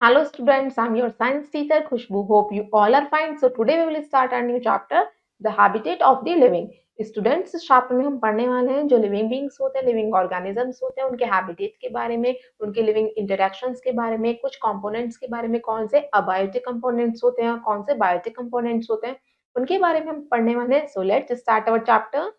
Hello students, I'm your science teacher Khushbu. Hope you all are fine. So today we will start our new chapter, The Habitat of the Living. Students इस chapter में हम पढ़ने वाले हैं जो living beings होते हैं, living organisms होते हैं, उनके हैबिटेट के बारे में, उनके लिविंग इंटरेक्शंस के बारे में, कुछ कंपोनेंट्स के बारे में, कौन से अबायोटिक कंपोनेंट्स होते हैं, कौन से बायोटिक कंपोनेंट्स होते हैं, उनके बारे में हम पढ़ने वाले हैं. सो let's start our chapter.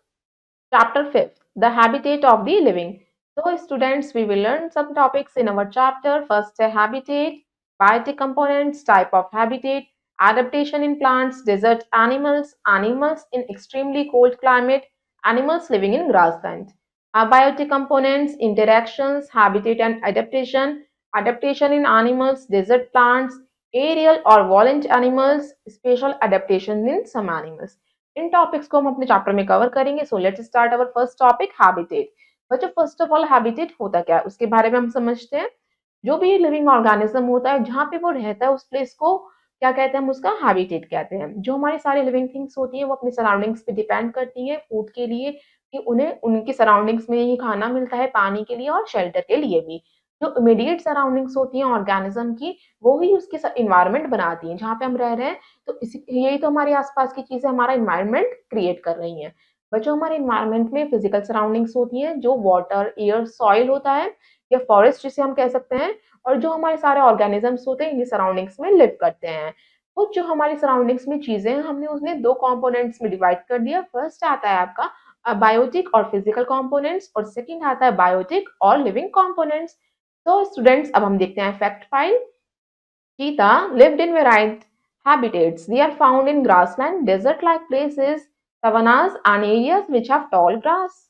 Chapter 5, The Habitat of the Living. So students, we will learn some topics in our chapter. First, habitat, biotic components, type of habitat, adaptation in plants, desert animals, animals in extremely cold climate, animals living in grassland. Abiotic components, interactions, habitat and adaptation, adaptation in animals, desert plants, aerial or volant animals, special adaptation in some animals. In topics को हम अपने chapter में cover करेंगे. सो let's start our first topic, habitat. बच्चों, first of all habitat होता क्या है उसके बारे में हम समझते हैं. जो भी लिविंग ऑर्गेनिज्म होता है जहाँ पे वो रहता है उस प्लेस को क्या कहते हैं, हम उसका हैबिटेट कहते हैं. जो हमारी सारी लिविंग थिंग्स होती हैं वो अपनी सराउंडिंग्स पे डिपेंड करती हैं फूड के लिए, कि उन्हें उनकी सराउंडिंग्स में ही खाना मिलता है, पानी के लिए और शेल्टर के लिए भी. जो इमीडिएट सराउंडिंग्स होती हैं ऑर्गेनिज्म की, वो ही उसकी इन्वायरमेंट बनाती हैं जहाँ पे हम रह रहे हैं. तो इसी यही तो हमारे आसपास की चीजें हमारा इन्वायरमेंट क्रिएट कर रही हैं. बच्चों, हमारे इन्वायरमेंट में फिजिकल सराउंडिंग्स होती हैं जो वाटर, एयर, सॉइल होता है या फॉरेस्ट जिसे हम कह सकते हैं, और जो हमारे सारे ऑर्गेनिजम्स होते हैं इन्हीं सराउंडिंग्स में लिव करते हैं. कुछ जो हमारी सराउंडिंग्स में चीजें हैं हमने उन्हें दो कंपोनेंट्स में डिवाइड कर दिया. फर्स्ट आता है आपका बायोटिक और फिजिकल कंपोनेंट्स, और सेकंड आता है बायोटिक और लिविंग कंपोनेंट्स. तो स्टूडेंट्स, अब हम देखते हैं fact file. Cheetah lived in varied habitats. They are found in grassland, desert-like places, savannas, and areas which have tall grass.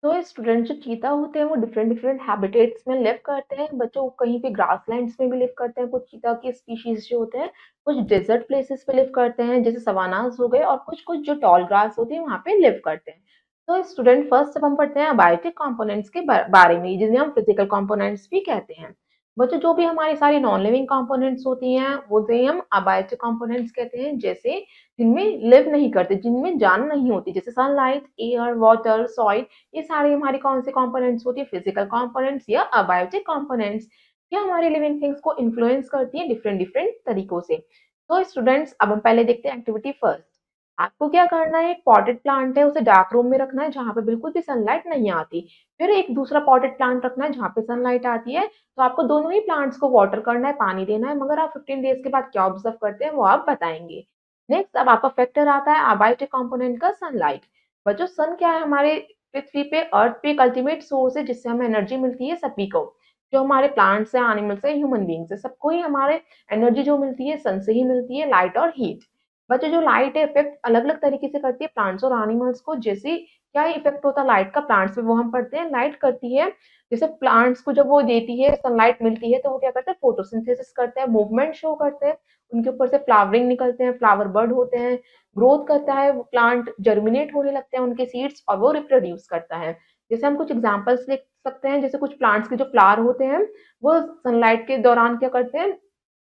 तो स्टूडेंट, जो चीता होते हैं वो डिफरेंट डिफरेंट हैबिटेट्स में लिव करते हैं. बच्चों, कहीं पे ग्रासलैंड्स में भी लिव करते हैं. कुछ चीता के स्पीशीज जो होते हैं कुछ डेजर्ट प्लेसेस पे लिव करते हैं जैसे सवानास हो गए, और कुछ कुछ जो टॉल ग्रास होती है वहाँ पे लिव करते हैं. तो स्टूडेंट, फर्स्ट अब हम पढ़ते हैं बायोटिक कंपोनेंट्स के बारे में, जिन्हें हम फिजिकल कंपोनेंट्स भी कहते हैं. बच्चों, जो भी हमारी सारी नॉन लिविंग कंपोनेंट्स होती हैं वो हम अबायोटिक कंपोनेंट्स कहते हैं, जैसे जिनमें लिव नहीं करते, जिनमें जान नहीं होती, जैसे सनलाइट, एयर, वाटर, सॉइल. ये सारी हमारी कौन सी कंपोनेंट्स होती है, फिजिकल कंपोनेंट्स या अबायोटिक कंपोनेंट्स. ये हमारी लिविंग थिंग्स को इन्फ्लुएंस करती है डिफरेंट डिफरेंट तरीकों से. तो स्टूडेंट्स, अब हम पहले देखते हैं एक्टिविटी फर्स्ट. आपको क्या करना है, एक पॉटेड प्लांट है उसे डार्क रूम में रखना है जहाँ पे बिल्कुल भी सनलाइट नहीं आती. फिर एक दूसरा पॉटेड प्लांट रखना है जहाँ पे सनलाइट आती है. तो आपको दोनों ही प्लांट्स को वाटर करना है, पानी देना है, मगर आप 15 डेज के बाद क्या ऑब्जर्व करते हैं वो आप बताएंगे. नेक्स्ट, अब आपका फैक्टर आता है अबायोटिक कंपोनेंट का, सनलाइट. बच्चों, सन क्या है, हमारे पृथ्वी पे, अर्थ पे एक अल्टीमेट सोर्स है जिससे हमें एनर्जी मिलती है सभी को. जो हमारे प्लांट्स हैं, एनिमल्स हैं, ह्यूमन बींग्स है, सबको ही हमारे एनर्जी जो मिलती है सन से ही मिलती है, लाइट और हीट. बच्चों, जो लाइट है इफेक्ट अलग अलग तरीके से करती है प्लांट्स और एनिमल्स को. जैसे क्या इफेक्ट होता है लाइट का प्लांट्स पे वो हम पढ़ते हैं. लाइट करती है, जैसे प्लांट्स को जब वो देती है सनलाइट मिलती है तो वो क्या करते हैं, फोटोसिंथेसिस करते हैं, मूवमेंट शो करते हैं, उनके ऊपर से फ्लावरिंग निकलते हैं, फ्लावर बर्ड होते हैं, ग्रोथ करता है वो प्लांट, जर्मिनेट होने लगते हैं उनके सीड्स और वो रिप्रोड्यूस करता है. जैसे हम कुछ एग्जांपल्स लिख सकते हैं, जैसे कुछ प्लांट्स के जो फ्लावर होते हैं वो सनलाइट के दौरान क्या करते हैं,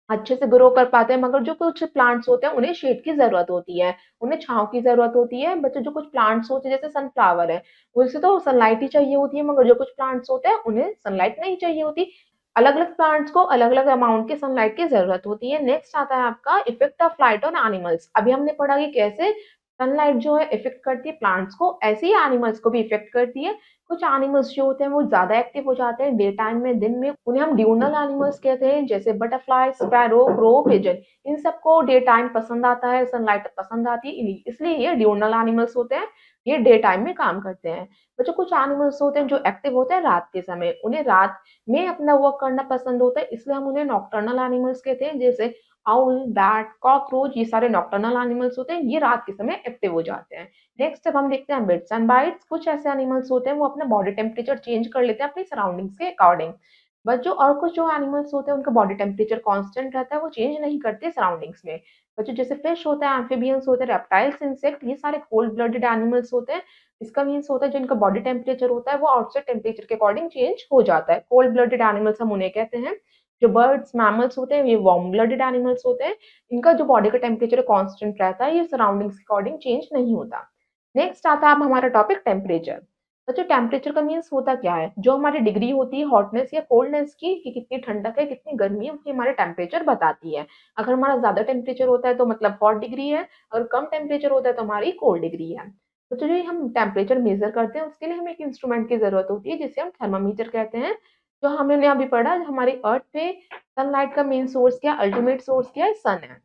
अच्छे से ग्रो कर पाते हैं, मगर जो कुछ प्लांट्स होते हैं उन्हें शेड की जरूरत होती है, उन्हें छांव की जरूरत होती है. बच्चों, जो कुछ प्लांट्स होते हैं जैसे सनफ्लावर है, उसे तो सनलाइट ही चाहिए होती है, मगर जो कुछ प्लांट्स होते हैं उन्हें सनलाइट नहीं चाहिए होती. अलग अलग प्लांट्स को अलग अलग अमाउंट की सनलाइट की जरूरत होती है. नेक्स्ट आता है आपका effect of light on animals. अभी हमने पढ़ा कि कैसे सनलाइट जो है इफेक्ट करती है प्लांट्स को, ऐसे ही एनिमल्स को भी इफेक्ट करती है. कुछ एनिमल्स जो होते हैं वो ज्यादा एक्टिव हो जाते हैं डे टाइम में, दिन में, उन्हें हम ड्यूनल एनिमल्स कहते हैं, जैसे बटरफ्लाई, स्पैरो, क्रो, पिजन. इन सबको डे टाइम पसंद आता है, सनलाइट पसंद आती है, इसलिए ये ड्यूनल एनिमल्स होते हैं, ये डे टाइम में काम करते हैं. बच्चों, कुछ एनिमल्स होते हैं जो एक्टिव होते हैं रात के समय, उन्हें रात में अपना वर्क करना पसंद होता है, इसलिए हम उन्हें नॉकटर्नल एनिमल्स कहते हैं. जैसे आउल, बैट, कॉकरोच, ये सारे नॉकटर्नल एनिमल्स होते हैं, ये रात के समय एक्टिव हो जाते हैं. नेक्स्ट अब हम देखते हैं बिट्स एंड बाइट्स. कुछ ऐसे एनिमल्स होते हैं वो अपना बॉडी टेम्परेचर चेंज कर लेते हैं अपनी सराउंडिंग्स के अकॉर्डिंग. बट जो और कुछ जो एनिमल्स होते हैं उनका बॉडी टेम्परेचर कांस्टेंट रहता है, वो चेंज नहीं करते सराउंडिंग्स में. बच्चों, जैसे फिश होते हैं, एम्फिबियंस होते हैं, रेप्टाइल्स, इंसेक्ट, ये सारे कोल्ड ब्लडेड एनिमल्स होते हैं. इसका मीन्स होता है जो इनका बॉडी टेम्परेचर होता है वो आउटसाइड टेम्परेचर के अकॉर्डिंग चेंज हो जाता है. कोल्ड ब्लडेड एनिमल्स हम उन्हें कहते हैं. जो बर्ड्स, मैमल्स होते हैं ये वार्म ब्लडेड एनिमल्स होते हैं. इनका जो बॉडी का टेम्परेचर कांस्टेंट रहता है, ये सराउंडिंग्स के अकॉर्डिंग चेंज नहीं होता. नेक्स्ट आता है अब हमारा टॉपिक टेम्परेचर. बच्चों टेम्परेचर का मीन्स होता क्या है, जो हमारी डिग्री होती है हॉटनेस या कोल्डनेस की कि कितनी ठंडक है कितनी गर्मी है, वो हमारे टेम्परेचर बताती है। अगर हमारा ज्यादा टेम्परेचर होता है तो मतलब हॉट डिग्री है, अगर कम टेम्परेचर होता है तो हमारी कोल्ड डिग्री है। तो जो ये हम टेम्परेचर मेजर करते हैं उसके लिए हमें एक इंस्ट्रूमेंट की जरूरत होती है जिसे हम थर्मामीटर कहते हैं। जो हमने अभी पढ़ा हमारी अर्थ पे सनलाइट का मेन सोर्स क्या, अल्टीमेट सोर्स क्या है, सन है।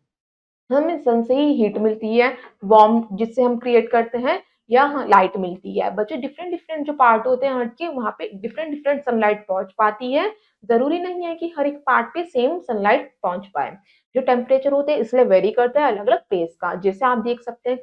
हमें सन से ही हीट मिलती है, वार्म जिससे हम क्रिएट करते हैं, या लाइट मिलती है। बच्चों डिफरेंट डिफरेंट जो पार्ट होते हैं अर्थ के वहाँ पे डिफरेंट डिफरेंट सनलाइट पहुंच पाती है। जरूरी नहीं है कि हर एक पार्ट पे सेम सनलाइट पहुंच पाए। जो टेम्परेचर होते हैं इसलिए वेरी करता है अलग अलग प्लेस का। जैसे आप देख सकते हैं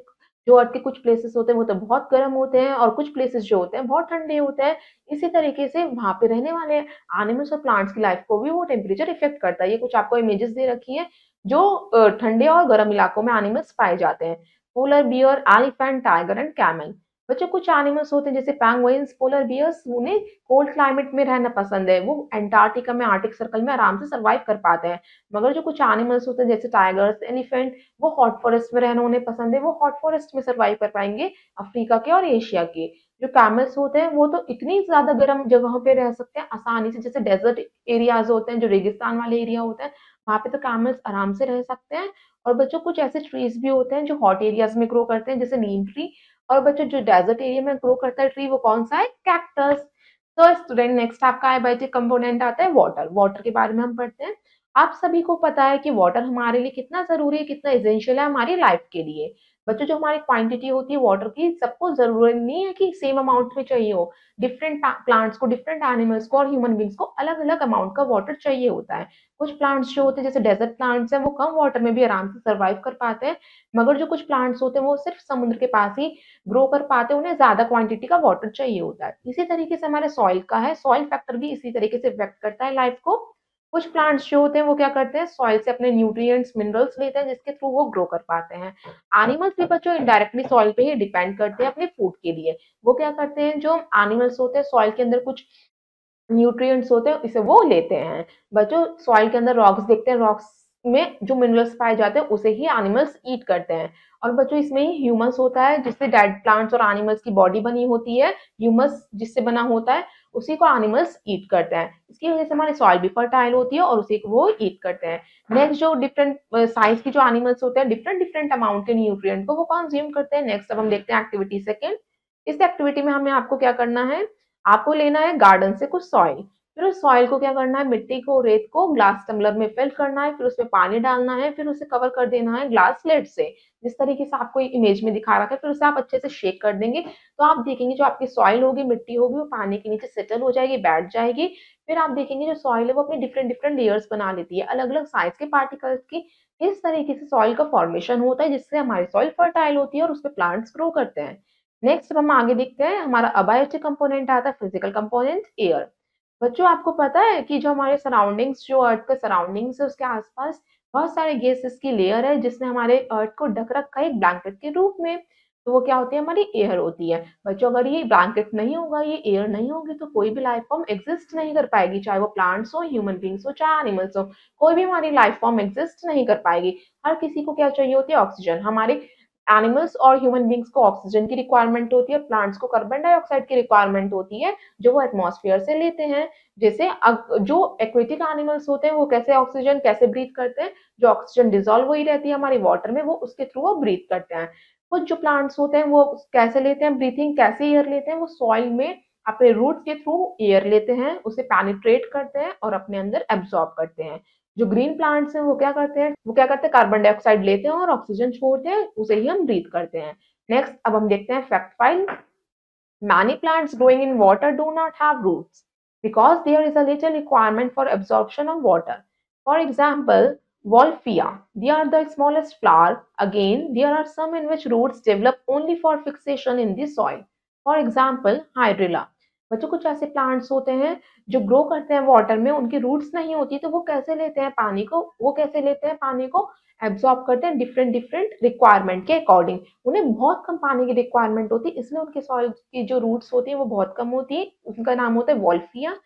जो अर्थ के कुछ प्लेसेस होते हैं वो तो बहुत गर्म होते हैं और कुछ प्लेसेस जो होते हैं बहुत ठंडे होते हैं। इसी तरीके से वहां पे रहने वाले एनिमल्स और प्लांट्स की लाइफ को भी वो टेम्परेचर इफेक्ट करता है। ये कुछ आपको इमेजेस दे रखी है जो ठंडे और गर्म इलाकों में एनिमल्स पाए जाते हैं। Polar bear, elephant, tiger and camel. बच्चों कुछ एनिमल्स होते हैं जैसे पेंगुइन्स, पोलर बियर्स, उन्हें कोल्ड क्लाइमेट में रहना पसंद है, वो अंटार्कटिका में आर्टिक सर्कल में आराम से सर्वाइव कर पाते हैं। मगर जो कुछ एनिमल्स होते हैं जैसे टाइगर्स, एलिफेंट, वो हॉट फॉरेस्ट में रहना उन्हें पसंद है, वो हॉट फॉरेस्ट में सर्वाइव कर पाएंगे अफ्रीका के और एशिया के। जो कैमल्स होते हैं वो तो इतनी ज्यादा गर्म जगहों पे रह सकते हैं आसानी से, जैसे डेजर्ट एरियाज होते हैं जो रेगिस्तान वाले एरिया होते हैं वहाँ पे तो कैमल्स आराम से रह सकते हैं। और बच्चों कुछ ऐसे ट्रीज भी होते हैं जो हॉट एरियाज में ग्रो करते हैं जैसे नीम ट्री। और बच्चों जो डेजर्ट एरिया में ग्रो करता है ट्री वो कौन सा है, कैक्टस। तो स्टूडेंट नेक्स्ट आपका एबायोटिक कंपोनेंट आता है वाटर। वाटर के बारे में हम पढ़ते हैं। आप सभी को पता है कि वाटर हमारे लिए कितना जरूरी है, कितना एसेंशियल है हमारी लाइफ के लिए। बच्चों जो हमारी क्वांटिटी होती है वाटर की सबको जरूरी नहीं है कि सेम अमाउंट में चाहिए हो। डिफरेंट प्लांट्स को, डिफरेंट एनिमल्स को और ह्यूमन बींग्स को अलग अलग अमाउंट का वाटर चाहिए होता है। कुछ प्लांट्स जो होते हैं जैसे डेजर्ट प्लांट्स हैं वो कम वाटर में भी आराम से सर्वाइव कर पाते हैं। मगर जो कुछ प्लांट्स होते हैं वो सिर्फ समुद्र के पास ही ग्रो कर पाते हैं, उन्हें ज्यादा क्वांटिटी का वाटर चाहिए होता है। इसी तरीके से हमारे सॉइल का है, सॉइल फैक्टर भी इसी तरीके से इफेक्ट करता है लाइफ को। कुछ प्लांट्स जो होते हैं वो क्या करते हैं, सॉइल से अपने न्यूट्रिएंट्स मिनरल्स लेते हैं जिसके थ्रू वो ग्रो कर पाते हैं। एनिमल्स भी बच्चों इनडायरेक्टली सॉइल पे ही डिपेंड करते हैं अपने फूड के लिए। वो क्या करते हैं, जो एनिमल्स होते हैं सॉइल के अंदर कुछ न्यूट्रिएंट्स होते हैं इसे वो लेते हैं। बच्चों सॉइल के अंदर रॉक्स देखते हैं, रॉक्स में जो मिनरल्स पाए जाते हैं उसे ही एनिमल्स ईट करते हैं। और बच्चों इसमें ही ह्यूमस होता है जिससे डेड प्लांट्स और एनिमल्स की बॉडी बनी होती है। ह्यूमस जिससे बना होता है उसी को एनिमल्स ईट करते हैं। इसकी वजह से हमारी सॉइल भी फर्टाइल होती है और उसी को वो ईट करते हैं। नेक्स्ट जो डिफरेंट साइज की जो एनिमल्स होते हैं डिफरेंट डिफरेंट अमाउंट के न्यूट्रिएंट को वो कंज्यूम करते हैं। नेक्स्ट अब हम देखते हैं एक्टिविटी सेकेंड। इस एक्टिविटी में हमें आपको क्या करना है, आपको लेना है गार्डन से कुछ सॉइल। फिर उस सॉइल को क्या करना है, मिट्टी को, रेत को ग्लास टम्बलर में फिल करना है, फिर उसमें पानी डालना है, फिर उसे कवर कर देना है ग्लास लिड से। जिस तरीके से आपको इमेज में दिखा रखा है, फिर उसे आप अच्छे से शेक कर देंगे तो आप देखेंगे जो आपकी सॉइल होगी, मिट्टी होगी, वो पानी के नीचे सेटल हो जाएगी, बैठ जाएगी। फिर आप देखेंगे जो सॉइल है वो अपनी डिफरेंट डिफरेंट लेयर्स बना लेती है अलग अलग साइज के पार्टिकल्स की। इस तरीके से सॉइल का फॉर्मेशन होता है जिससे हमारी सॉइल फर्टाइल होती है और उसपे प्लांट्स ग्रो करते हैं। नेक्स्ट हम आगे देखते हैं, हमारा अबायोटिक कंपोनेंट आता है फिजिकल कंपोनेंट, एयर। बच्चों आपको पता है कि जो हमारे सराउंडिंग्स, जो अर्थ का सराउंडिंग्स है उसके आसपास बहुत सारे गैसेस की लेयर है जिसने हमारे अर्थ को ढक रखा है एक ब्लैंकेट के रूप में। तो वो क्या होती है, हमारी एयर होती है। बच्चों अगर ये ब्लैंकेट नहीं होगा, ये एयर नहीं होगी तो कोई भी लाइफ फॉर्म एग्जिस्ट नहीं कर पाएगी, चाहे वो प्लांट्स हो, ह्यूमन बींग्स हो, चाहे एनिमल्स हो। कोई भी हमारी लाइफ फॉर्म एग्जिस्ट नहीं कर पाएगी। हर किसी को क्या चाहिए होती है, ऑक्सीजन। हमारे एनिमल्स और ह्यूमन बींग्स को ऑक्सीजन की रिक्वायरमेंट होती है, प्लांट्स को कार्बन डाइऑक्साइड की रिक्वायरमेंट होती है जो वो एटमॉस्फेयर से लेते हैं। जैसे जो एक्वेटिक एनिमल्स होते हैं वो कैसे ऑक्सीजन कैसे ब्रीथ करते हैं, जो ऑक्सीजन डिजोल्व हुई रहती है हमारी वाटर में वो उसके थ्रू वो ब्रीथ करते हैं। कुछ जो प्लांट्स होते हैं वो कैसे लेते हैं ब्रीथिंग, कैसे एयर लेते हैं, वो सॉइल में अपने रूट्स के थ्रू एयर लेते हैं, उसे पेनिट्रेट करते हैं और अपने अंदर एब्जॉर्ब करते हैं। जो ग्रीन प्लांट्स हैं वो क्या करते हैं कार्बन डाइऑक्साइड लेते हैं और ऑक्सीजन छोड़ते हैं, उसे ही हम ब्रीथ करते हैं। नेक्स्ट अब हम देखते हैं fact file. Many plants growing in water do not have roots because there is a little requirement for absorption of water. For example, Wolfia, they are the smallest flower. Again, there are some in which roots develop only for fixation in the soil. For example, Hydrilla. बच्चों कुछ ऐसे plants होते हैं जो grow करते हैं water में, उनकी रूट्स नहीं होती तो वो कैसे लेते हैं पानी को, एब्जॉर्ब करते हैं डिफरेंट डिफरेंट रिक्वायरमेंट के अकॉर्डिंग। उन्हें बहुत कम पानी की रिक्वायरमेंट होती है इसलिए उनके सॉइल की जो रूट्स होती है वो बहुत कम होती है, उनका नाम होता है वॉल्फिया।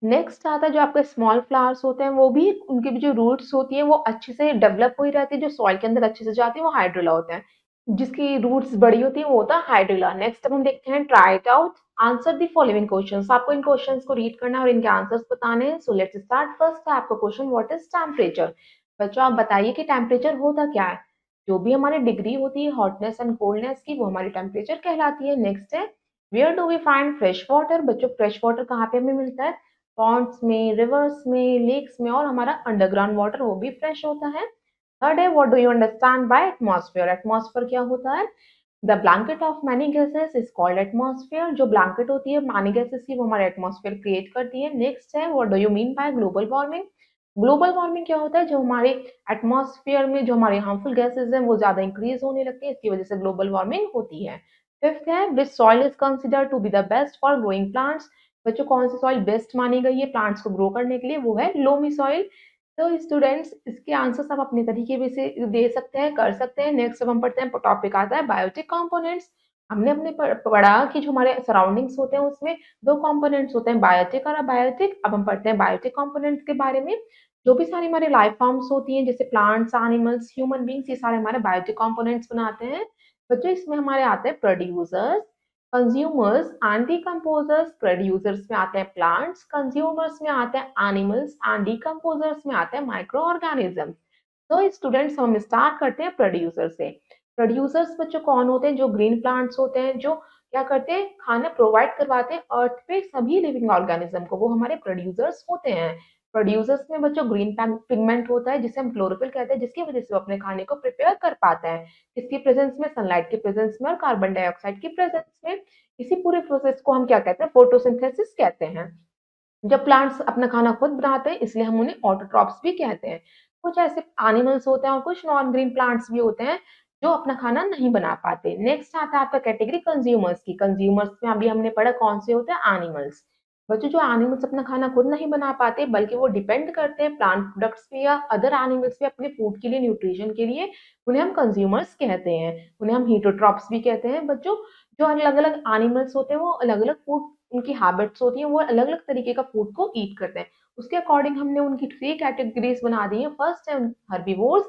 नेक्स्ट आता है जो आपके स्मॉल फ्लावर्स होते हैं, वो भी उनकी भी जो रूट्स होती है वो अच्छे से डेवलप हुई रहती है, जो सॉइल के अंदर अच्छे से जाती है, वो हाइड्रोला होते हैं। जिसकी रूट्स बड़ी होती है वो होता है हाइड्रिला। नेक्स्ट अब हम देखते हैं try it out, answer the following questions. आपको इन क्वेश्चंस को रीड करना है और इनके आंसर्स बताने हैं। सो लेट्स स्टार्ट। फर्स्ट है आपका क्वेश्चन, व्हाट इज टेम्परेचर। बच्चों आप बताइए कि टेम्परेचर होता क्या है। जो भी हमारी डिग्री होती है हॉटनेस एंड कोल्डनेस की, वो हमारी टेम्परेचर कहलाती है। नेक्स्ट है where do we find fresh water. बच्चों फ्रेश वाटर कहाँ पे हमें मिलता है, पॉन्ड्स में, रिवर्स में, लेक्स में, और हमारा अंडरग्राउंड वाटर वो भी फ्रेश होता है। थर्ड है what do you understand by atmosphere. Atmosphere क्या होता है, the blanket of many gases is called atmosphere. जो ब्लैंकेट होती है मैनी गैसेस की वो हमारे एटमॉस्फेयर क्रिएट करती है। नेक्स्ट है what do you mean by global warming. Global warming क्या होता है, जो हमारे एटमॉस्फेयर में जो हमारे हार्मफुल गैसेस हैं वो ज्यादा इंक्रीज होने लगती है, इसकी वजह से ग्लोबल वार्मिंग होती है। फिफ्थ है which soil is considered to be the best for growing plants. बच्चों कौन सी सॉइल बेस्ट मानी गई है प्लांट्स को ग्रो करने के लिए, वो है लोमी सॉइल। तो स्टूडेंट्स इसके आंसर्स आप अपने तरीके से दे सकते हैं, कर सकते हैं। नेक्स्ट अब हम पढ़ते हैं, टॉपिक आता है बायोटिक कंपोनेंट्स। हमने अपने पढ़ा कि जो हमारे सराउंडिंग्स होते हैं उसमें दो कंपोनेंट्स होते हैं, बायोटिक और अबायोटिक। अब हम पढ़ते हैं बायोटिक कंपोनेंट्स के बारे में। जो भी सारी हमारे लाइफ फॉर्म्स होती हैं जैसे प्लांट्स, एनिमल्स, ह्यूमन बींग्स, ये सारे हमारे बायोटिक कंपोनेंट्स बनाते हैं। बच्चों इसमें हमारे आते हैं producers, consumers and decomposers. Producers में आते हैं प्लांट्स, कंज्यूमर्स में आते हैं एनिमल्स एंड डिकम्पोजर्स में आते हैं माइक्रो ऑर्गेनिजम्स। तो स्टूडेंट्स हम स्टार्ट करते हैं प्रोड्यूसर से। प्रोड्यूसर्स बच्चों कौन होते हैं, जो ग्रीन प्लांट्स होते हैं, जो क्या करते हैं, खाना प्रोवाइड करवाते हैं अर्थ पे सभी लिविंग ऑर्गेनिज्म को, वो हमारे प्रोड्यूसर्स होते हैं। प्रोड्यूसर्स में बच्चों ग्रीन पिगमेंट होता है जिसे हम क्लोरोफिल कहते हैं, जिसकी वजह से वो अपने खाने को प्रिपेयर कर पाते हैं, किसकी प्रेजेंस में, सनलाइट के प्रेजेंस में और कार्बन डाइऑक्साइड की प्रेजेंस में। इसी पूरे प्रोसेस को हम क्या कहते हैं, फोटोसिंथेसिस कहते हैं। जब प्लांट्स अपना खाना खुद बनाते हैं इसलिए हम उन्हें ऑटोट्रॉप्स भी कहते हैं। कुछ ऐसे एनिमल्स होते हैं और कुछ नॉन ग्रीन प्लांट्स भी होते हैं जो अपना खाना नहीं बना पाते। नेक्स्ट आता है आपका कैटेगरी कंज्यूमर्स की। कंज्यूमर्स में अभी हमने पढ़ा कौन से होते हैं, एनिमल्स। बच्चों जो एनिमल्स अपना खाना खुद नहीं बना पाते बल्कि वो डिपेंड करते हैं प्लांट प्रोडक्ट्स पे या अदर एनिमल्स पे अपने फूड के लिए, न्यूट्रिशन के लिए, उन्हें हम कंज्यूमर्स कहते हैं। उन्हें हम हीटोट्रॉप्स भी कहते हैं। बच्चों जो अलग अलग एनिमल्स होते हैं वो अलग अलग फूड, उनकी हैबिट्स होती हैं, वो अलग अलग तरीके का फूड को ईट करते हैं। उसके अकॉर्डिंग हमने उनकी थ्री कैटेगरीज बना दी है। फर्स्ट है हर्बीवोर्स,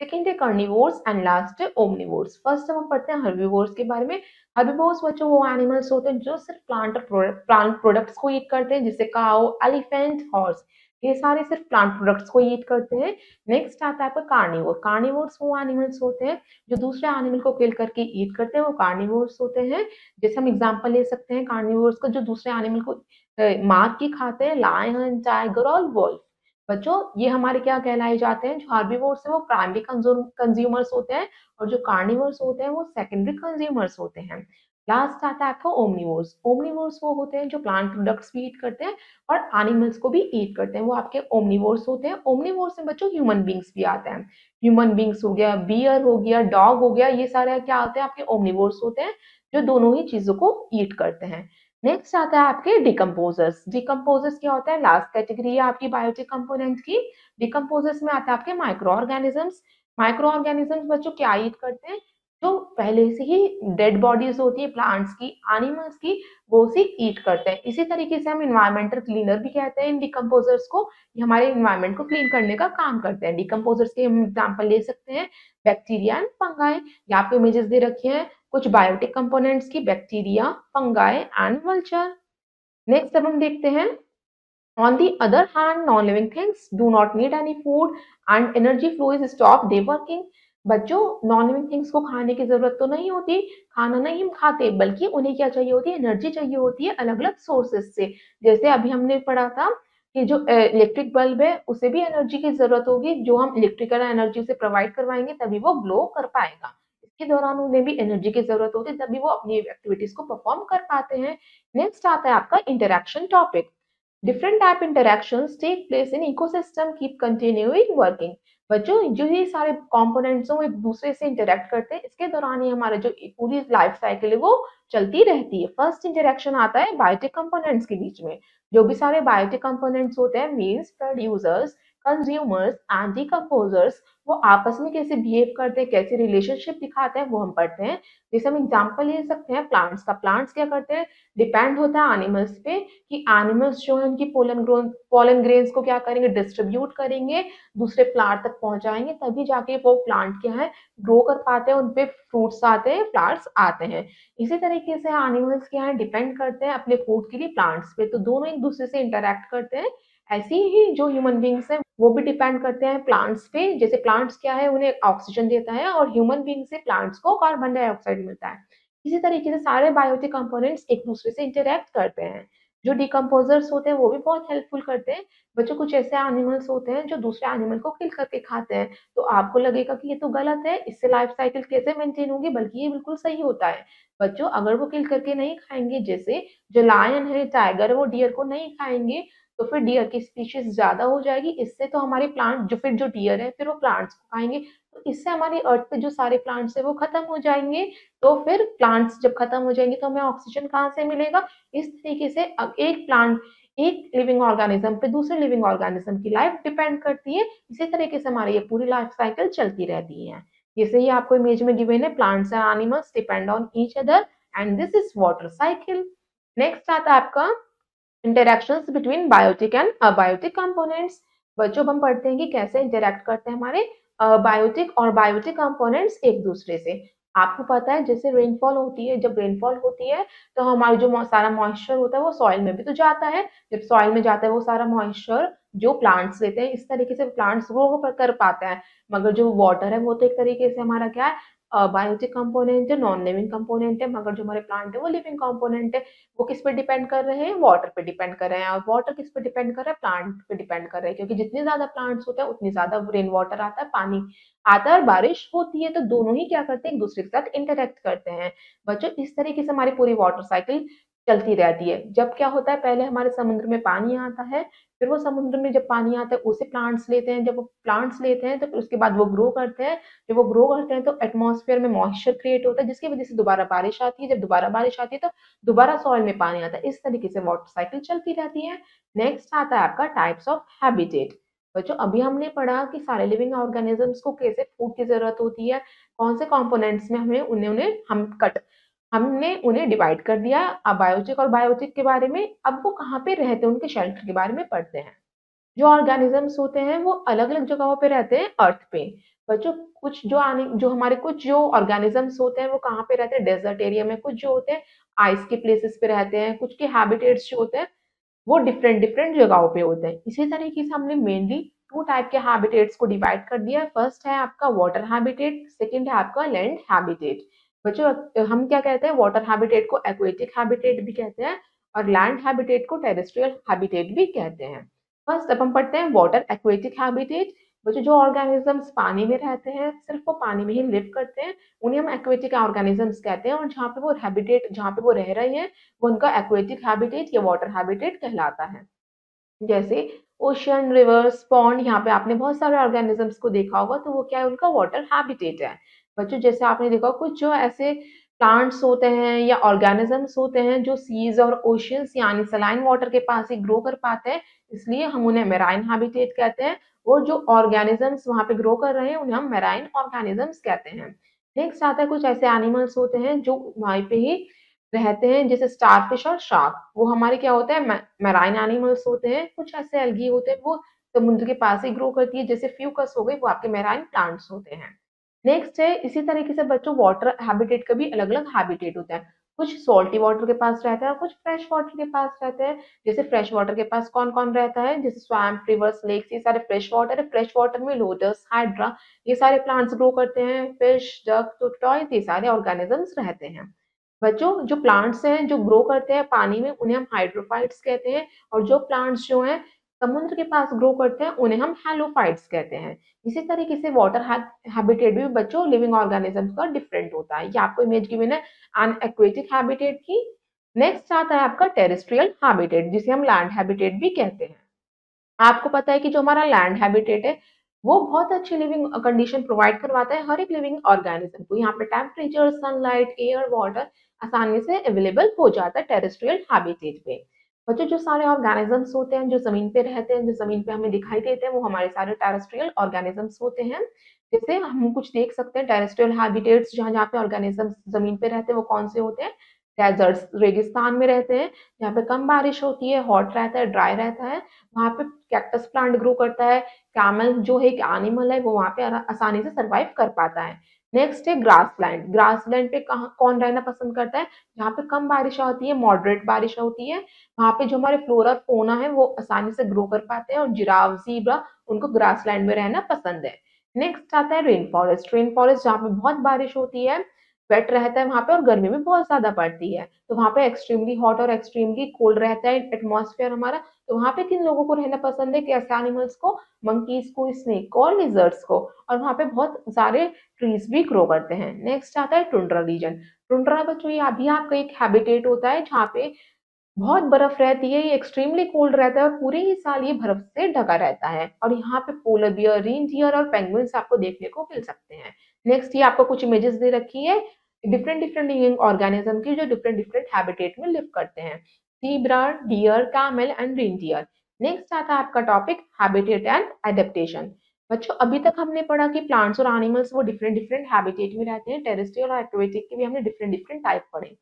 सेकंड है कार्निवोर्स एंड लास्ट है ओमनिवोर्स। फर्स्ट हम पढ़ते हैं हर्बीवोर्स के बारे में। हर्बीवोर्स बच्चों वो एनिमल्स होते हैं जो सिर्फ प्लांट प्रोडक्ट्स को ईट करते हैं, जैसे काऊ, एलिफेंट, हॉर्स, ये सारे सिर्फ प्लांट प्रोडक्ट्स को ईट करते हैं। नेक्स्ट आता है आपका कार्निवोर। कार्निवोर्स वो एनिमल्स होते हैं जो दूसरे एनिमल को किल करके ईट करते हैं, वो कार्निवोर्स होते हैं। जैसे हम एग्जांपल ले सकते हैं कार्निवोर्स का, जो दूसरे एनिमल को मार के खाते हैं, लायन, टाइगर और वुल्फ। बच्चों ये हमारे क्या कहलाए जाते हैं, जो हार्बीवोर्स है वो प्राइमरी कंज्यूमर्स होते हैं और जो कार्निवोर्स होते हैं वो सेकेंडरी कंज्यूमर्स होते हैं। लास्ट आता है आपका ओमनिवोर्स। ओमनिवोर्स वो होते हैं जो प्लांट प्रोडक्ट्स भी ईट करते हैं और एनिमल्स को भी ईट करते हैं, वो आपके ओमनिवोर्स होते हैं। ओमनिवोर्स में बच्चों ह्यूमन बींग्स भी आते हैं। ह्यूमन बींग्स हो गया, बियर हो गया, डॉग हो गया, ये सारे क्या होते हैं, आपके ओमनिवोर्स होते हैं जो दोनों ही चीजों को ईट करते हैं। नेक्स्ट आता है आपके डिकम्पोजर्स। डिकम्पोजर्स क्या होता है, लास्ट कैटेगरी है आपकी बायोटिक कंपोनेंट की। डिकम्पोजर्स में आता है आपके माइक्रो ऑर्गेनिजम्स। माइक्रो ऑर्गेनिजम्स बच्चों क्या ईट करते हैं, जो पहले से ही डेड बॉडीज होती है प्लांट्स की, एनिमल्स की, वो उसे ईट करते हैं। इसी तरीके से हम इन्वायरमेंटल क्लीनर भी कहते हैं इन डिकम्पोजर्स को। ये हमारे इन्वायरमेंट को क्लीन करने का काम करते हैं। डिकम्पोजर्स के हम एग्जाम्पल ले सकते हैं बैक्टीरिया एंड फंगाई। यहाँ पे इमेजेस दे रखी हैं कुछ बायोटिक कंपोनेंट्स की, bacteria, fungi and vulture. Next अब हम देखते हैं, on the other hand non-living things do not need any food and energy flow is stopped day working। बच्चों नॉन लिविंग थिंग्स को खाने की जरूरत तो नहीं होती, खाना नहीं हम खाते, बल्कि उन्हें क्या चाहिए होती है, एनर्जी चाहिए होती है अलग अलग सोर्सेस से। जैसे अभी हमने पढ़ा था कि जो इलेक्ट्रिक बल्ब है उसे भी एनर्जी की जरूरत होगी, जो हम इलेक्ट्रिकल एनर्जी से प्रोवाइड करवाएंगे तभी वो ग्लो कर पाएगा। इसके दौरान उन्हें भी एनर्जी की जरूरत होती है, तभी वो अपनी एक्टिविटीज को परफॉर्म कर पाते हैं। नेक्स्ट आता है आपका interaction topic. Different type interactions take place in ecosystem keep continuing working। बच्चों जो ये सारे कंपोनेंट्स हैं वो एक दूसरे से इंटरेक्ट करते हैं, इसके दौरान ही हमारा जो पूरी लाइफ साइकिल है वो चलती रहती है। फर्स्ट इंटरेक्शन आता है बायोटिक कंपोनेंट्स के बीच में। जो भी सारे बायोटिक कंपोनेंट्स होते हैं means producers, consumers and decomposers वो आपस में कैसे बिहेव करते हैं, कैसे रिलेशनशिप दिखाते हैं, वो हम पढ़ते हैं। जैसे हम एग्जांपल ले सकते हैं प्लांट्स का। प्लांट्स क्या करते हैं, डिपेंड होता है एनिमल्स पे कि एनिमल्स जो है उनकी पोलन ग्रेन्स को क्या करेंगे, डिस्ट्रीब्यूट करेंगे, दूसरे प्लांट तक पहुंचाएंगे, तभी जाके वो प्लांट क्या है ग्रो कर पाते हैं, उनपे फ्रूट्स आते हैं, फ्लावर्स आते हैं। इसी तरीके से एनिमल्स क्या है डिपेंड करते हैं अपने फूड के लिए प्लांट्स पे, तो दोनों एक दूसरे से इंटरेक्ट करते हैं। ऐसे ही जो ह्यूमन बींग्स हैं वो भी डिपेंड करते हैं प्लांट्स पे। जैसे प्लांट्स क्या है उन्हें ऑक्सीजन देता है और ह्यूमन बींग से प्लांट्स को कार्बन डाइऑक्साइड मिलता है। इसी तरीके से सारे बायोटिक कंपोनेंट्स एक दूसरे से इंटरेक्ट करते हैं। जो डिकम्पोजर्स होते हैं वो भी बहुत हेल्पफुल करते हैं। बच्चों कुछ ऐसे एनिमल्स होते हैं जो दूसरे एनिमल को किल करके खाते हैं, तो आपको लगेगा कि ये तो गलत है, इससे लाइफ साइकिल कैसे मेंटेन होगी, बल्कि ये बिल्कुल सही होता है। बच्चों अगर वो किल करके नहीं खाएंगे, जैसे जो लायन है, टाइगर है, वो डियर को नहीं खाएंगे, तो फिर डियर की स्पीशीज ज्यादा हो जाएगी। इससे तो हमारे प्लांट जो डियर है फिर वो प्लांट्स को खाएंगे, तो इससे हमारी अर्थ पे जो सारे प्लांट्स है वो खत्म हो जाएंगे। तो फिर प्लांट्स जब खत्म हो जाएंगे तो हमें ऑक्सीजन कहाँ से मिलेगा। इस तरीके से अब एक प्लांट, एक लिविंग ऑर्गेनिज्म पे दूसरे लिविंग ऑर्गेनिज्म की लाइफ डिपेंड करती है। इसी तरीके से हमारी ये पूरी लाइफ साइकिल चलती रहती है। जैसे ही आपको इमेज में गिवन है, plants and animals depend on each other and this is water cycle. Next आता है आपका interactions between biotic and abiotic components. बच्चों हम पढ़ते हैं कि कैसे इंटरेक्ट करते हैं हमारे बायोटिक और बायोटिक कंपोनेंट्स एक दूसरे से। आपको पता है जैसे रेनफॉल होती है, जब रेनफॉल होती है तो हमारा जो सारा मॉइस्चर होता है वो सॉइल में भी तो जाता है। जब सॉइल में जाता है वो सारा मॉइस्चर जो प्लांट्स लेते हैं, इस तरीके से प्लांट्स ग्रो कर पाते हैं। मगर जो वाटर है वो तो एक तरीके से हमारा क्या है, बायोटिक कंपोनेंट है, नॉन लिविंग कंपोनेंट है। मगर जो हमारे प्लांट है वो लिविंग कंपोनेंट है। वो किस पे डिपेंड कर रहे हैं, वाटर पे डिपेंड कर रहे हैं। और वाटर किस पे डिपेंड कर रहा है, प्लांट पे डिपेंड कर रहे हैं, क्योंकि जितने ज्यादा प्लांट्स होते हैं उतनी ज्यादा रेन वाटर आता है, पानी आता है और बारिश होती है। तो दोनों ही क्या करते हैं, एक दूसरे के साथ इंटरेक्ट करते हैं। बच्चों इस तरीके से हमारी पूरी वाटर साइकिल चलती रहती है। जब क्या होता है, पहले हमारे समुद्र में पानी आता है, फिर वो समुद्र में जब पानी आता है उसे प्लांट्स लेते हैं। जब वो प्लांट्स लेते हैं तो फिर उसके बाद वो ग्रो करते हैं। जब वो ग्रो करते हैं तो एटमॉस्फेयर में मॉइस्चर क्रिएट होता है, जिसकी वजह से दोबारा बारिश आती है। जब दोबारा बारिश आती है तो दोबारा सॉइल में पानी आता है। इस तरीके से वाटर साइकिल चलती रहती है। नेक्स्ट आता है आपका टाइप्स ऑफ हैबिटेट। बच्चों अभी हमने पढ़ा कि सारे लिविंग ऑर्गेनिजम्स को कैसे फूड की जरूरत होती है, कौन से कंपोनेंट्स में हमें उन्हें उन्हें हम कट हमने उन्हें डिवाइड कर दिया। अब बायोटिक और बायोटिक के बारे में, अब वो कहाँ पे रहते हैं उनके शेल्टर के बारे में पढ़ते हैं। जो ऑर्गेनिजम्स होते हैं वो अलग अलग जगहों पे रहते हैं अर्थ पे। बच्चों कुछ जो हमारे कुछ जो ऑर्गेनिजम्स होते हैं वो कहाँ पे रहते हैं, डेजर्ट एरिया में। कुछ जो होते हैं आइस के प्लेसेस पे रहते हैं। कुछ के हैबिटेट्स जो होते हैं वो डिफरेंट डिफरेंट जगहों पे होते हैं। इसी तरीके से हमने मेनली टू टाइप के हैबिटेट्स को डिवाइड कर दिया है। फर्स्ट है आपका वाटर हैबिटेट, सेकंड है आपका लैंड हैबिटेट। बच्चों हम क्या कहते हैं, वाटर हैबिटेट को एक्वेटिक हैबिटेट भी कहते हैं और लैंड हैबिटेट को टेरेस्ट्रियल हैबिटेट भी कहते हैं। फर्स्ट अब हम पढ़ते हैं वाटर एक्वेटिक हैबिटेट। बच्चों जो ऑर्गेनिजम्स पानी में रहते हैं, सिर्फ वो पानी में ही लिव करते हैं, उन्हें हम एक्वेटिक ऑर्गेनिजम्स कहते हैं। और जहाँ पे वो रह रहे हैं वो उनका एक्वेटिक हैबिटेट या वाटर हैबिटेट कहलाता है। जैसे ओशियन, रिवर्स, पॉन्ड, यहाँ पे आपने बहुत सारे ऑर्गेनिजम्स को देखा होगा, तो वो क्या है, उनका वाटर हैबिटेट है। बच्चों जैसे आपने देखा कुछ जो ऐसे प्लांट्स होते हैं या ऑर्गेनिजम्स होते हैं जो सीज और ओशियंस यानी सलाइन वाटर के पास ही ग्रो कर पाते हैं, इसलिए हम उन्हें मेराइन हैबिटेट कहते हैं। और जो ऑर्गेनिजम्स वहां पे ग्रो कर रहे हैं उन्हें हम मेराइन ऑर्गेनिजम्स कहते हैं। नेक्स्ट आता है कुछ ऐसे एनिमल्स होते हैं जो वहीं पे ही रहते हैं, जैसे स्टारफिश और शार्क। वो हमारे क्या होते हैं, मैराइन एनिमल्स होते हैं। कुछ ऐसे एल्गी होते हैं वो समुद्र के पास ही ग्रो करती है, जैसे फ्यूकस हो गई, वो आपके मैराइन प्लांट्स होते हैं। नेक्स्ट है इसी तरीके से बच्चों वाटर हैबिटेट का भी अलग अलग हैबिटेट होता है। कुछ सॉल्टी वाटर के पास रहता है और कुछ फ्रेश वाटर के पास रहते हैं। जैसे फ्रेश वाटर के पास कौन कौन रहता है, जैसे स्वैम्प, रिवर्स, लेक्स, ये सारे फ्रेश वाटर है। फ्रेश वाटर में लोटस, हाइड्रा, ये सारे प्लांट्स ग्रो करते हैं। फिश, डक, टॉर्टोइस, ये सारे ऑर्गेनिजम्स रहते हैं। बच्चों जो प्लांट्स हैं जो ग्रो करते हैं पानी में उन्हें हम हाइड्रोफाइट्स कहते हैं। और जो प्लांट्स जो हैं समुद्र के पास ग्रो करते हैं उन्हें हम हैलोफाइट्स कहते हैं। इसी तरीके से वाटर हैबिटेट भी बच्चों लिविंग ऑर्गेनिजम्स का डिफरेंट होता है। ये आपको इमेज गिवन है एन एक्वेटिक हैबिटेट की। नेक्स्ट आता है आपका टेरेस्ट्रियल हैबिटेट, जिसे हम लैंड हैबिटेट भी कहते हैं। आपको पता है कि जो हमारा लैंड हैबिटेट है वो बहुत अच्छी लिविंग कंडीशन प्रोवाइड करवाता है हर एक लिविंग ऑर्गेनिज्म को। यहाँ पे टेम्परेचर, सनलाइट, एयर, वाटर आसानी से अवेलेबल हो जाता है टेरेस्ट्रियल हैबिटेट पे। बच्चों जो सारे ऑर्गेनिजम्स होते हैं जो ज़मीन पे रहते हैं, जो ज़मीन पे हमें दिखाई देते हैं, वो हमारे सारे टेरेस्ट्रियल ऑर्गेनिजम्स होते हैं। जैसे हम कुछ देख सकते हैं टेरेस्ट्रियल हैबिटेट्स जहाँ-जहाँ पे ऑर्गेनिजम्स ज़मीन पे रहते हैं, वो कौन-से होते हैं? डेज़र्ट्स, रेगिस्तान में रहते हैं, जहाँ पे कम बारिश होती है, हॉट रहता है, ड्राई रहता है, वहाँ पे कैक्टस प्लांट ग्रो करता है। कैमल जो है एक एनिमल है, वो वहाँ पे आसानी से सर्वाइव कर पाता है। नेक्स्ट है ग्रासलैंड। ग्रासलैंड पे कहाँ कौन रहना पसंद करता है? जहाँ पे कम बारिश होती है, मॉडरेट बारिश होती है, वहाँ पे जो हमारे फ्लोरा और फौना है वो आसानी से ग्रो कर पाते हैं और जिराफ, ज़ीब्रा उनको ग्रासलैंड में रहना पसंद है। नेक्स्ट आता है रेन फॉरेस्ट। रेन फॉरेस्ट जहाँ पे बहुत बारिश होती है, वेट रहता है वहाँ पे और गर्मी भी बहुत ज़्यादा पड़ती है। तो वहाँ पे एक्सट्रीमली हॉट और एक्सट्रीमली कोल्ड रहता है एटमॉस्फेयर हमारा। तो वहाँ पे किन लोगों को रहना पसंद है? कैसे एनिमल्स को? मंकीज़ को, स्नेक को और लिज़र्ड्स को। और वहाँ पे बहुत सारे ट्रीज़ भी ग्रो करते हैं। नेक्स्ट आता है टुंड्रा रीजन। टुंड्रा बच्चों ये अभी आपका एक हैबिटेट होता है जहाँ पे बहुत बर्फ रहती है, ये एक्सट्रीमली कोल्ड रहता है और पूरे ही साल ये बर्फ से ढका रहता है और यहाँ पे पोलर बियर, रेनडियर और पेंगुइन्स आपको देखने को मिल सकते हैं। नेक्स्ट ये आपको कुछ इमेजेस दे रखी है डिफरेंट डिफरेंट लिविंग ऑर्गेनिज्म की जो डिफरेंट डिफरेंट हैबिटेट में लिव करते हैं। Zebra, deer, camel and reindeer. Next आता है आपका टॉपिक हैबिटेट एंड एडेप्टेशन। बच्चों अभी तक हमने पढ़ा कि प्लांट्स और एनिमल्स वो डिफरेंट डिफरेंट हैबिटेट में रहते हैं, टेरेस्ट्रियल और एक्वेटिक के भी हमने डिफरेंट डिफरेंट टाइप पढ़े।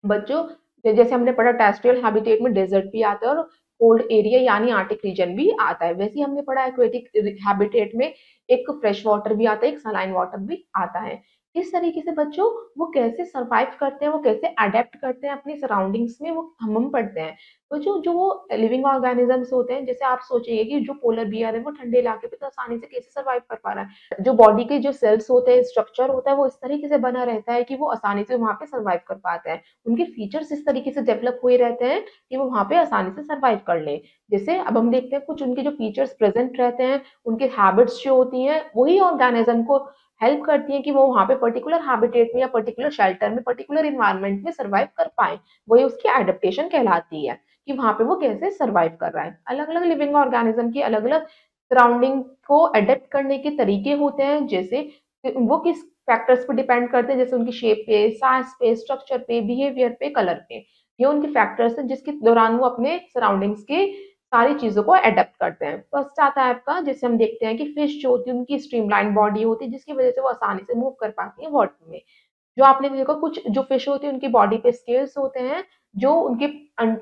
बच्चों जैसे हमने पढ़ा टेरेस्ट्रियल हैबिटेट में डेजर्ट भी आता है और कोल्ड एरिया यानी आर्टिक रीजन भी आता है। वैसे ही हमने पढ़ा एक्वेटिक हैबिटेट में एक फ्रेश वाटर भी आता है, एक सलाइन वाटर भी आता है। इस तरीके से बच्चों वो कैसे सर्वाइव करते हैं, वो कैसे अडेप्ट करते हैं अपनी सराउंडिंग्स में, वो हम पढ़ते हैं। तो जो जो वो लिविंग ऑर्गेनिजम्स होते हैं, जैसे आप सोचिए कि जो पोलर बियर है वो ठंडे इलाके पे तो आसानी से कैसे सर्वाइव कर पा रहा है। जो बॉडी के जो सेल्स होते हैं, स्ट्रक्चर होता है, वो इस तरीके से बना रहता है कि वो आसानी से वहाँ पे सर्वाइव कर पाता है। उनके फीचर्स इस तरीके से डेवलप हुए रहते हैं कि वो वहाँ पे आसानी से सर्वाइव कर लें। जैसे अब हम देखते हैं कुछ उनके जो फीचर्स प्रेजेंट रहते हैं, उनके हैबिट्स जो होती हैं, वही ऑर्गेनिज्म को हेल्प करती हैं कि वो वहाँ पे पर्टिकुलर हैबिटेट में या पर्टिकुलर शेल्टर में, पर्टिकुलर एनवायरनमेंट में सर्वाइव कर पाएँ। वही उसकी एडेप्टेशन कहलाती है कि वहाँ पे वो कैसे सर्वाइव कर रहा है। अलग-अलग लिविंग ऑर्गेनिज्म की अलग-अलग सराउंडिंग को अडेप्ट करने के तरीके होते हैं, जैसे वो किस फैक्टर्स पे डिपेंड करते हैं, जैसे उनकी शेप पे, साइज पे, स्ट्रक्चर पे, बिहेवियर पे, कलर पे। ये उनके फैक्टर्स हैं जिसके दौरान वो अपने सराउंडिंग्स के सारी चीज़ों को अडॉप्ट करते हैं। फर्स्ट आता है आपका जैसे हम देखते हैं कि फिश जो होती है उनकी स्ट्रीमलाइन बॉडी होती है जिसकी वज़ह से वो आसानी से मूव कर पाती है वाटर में। जो आपने देखा कुछ जो फिश होती है उनकी बॉडी पे स्केल्स होते हैं जो उनके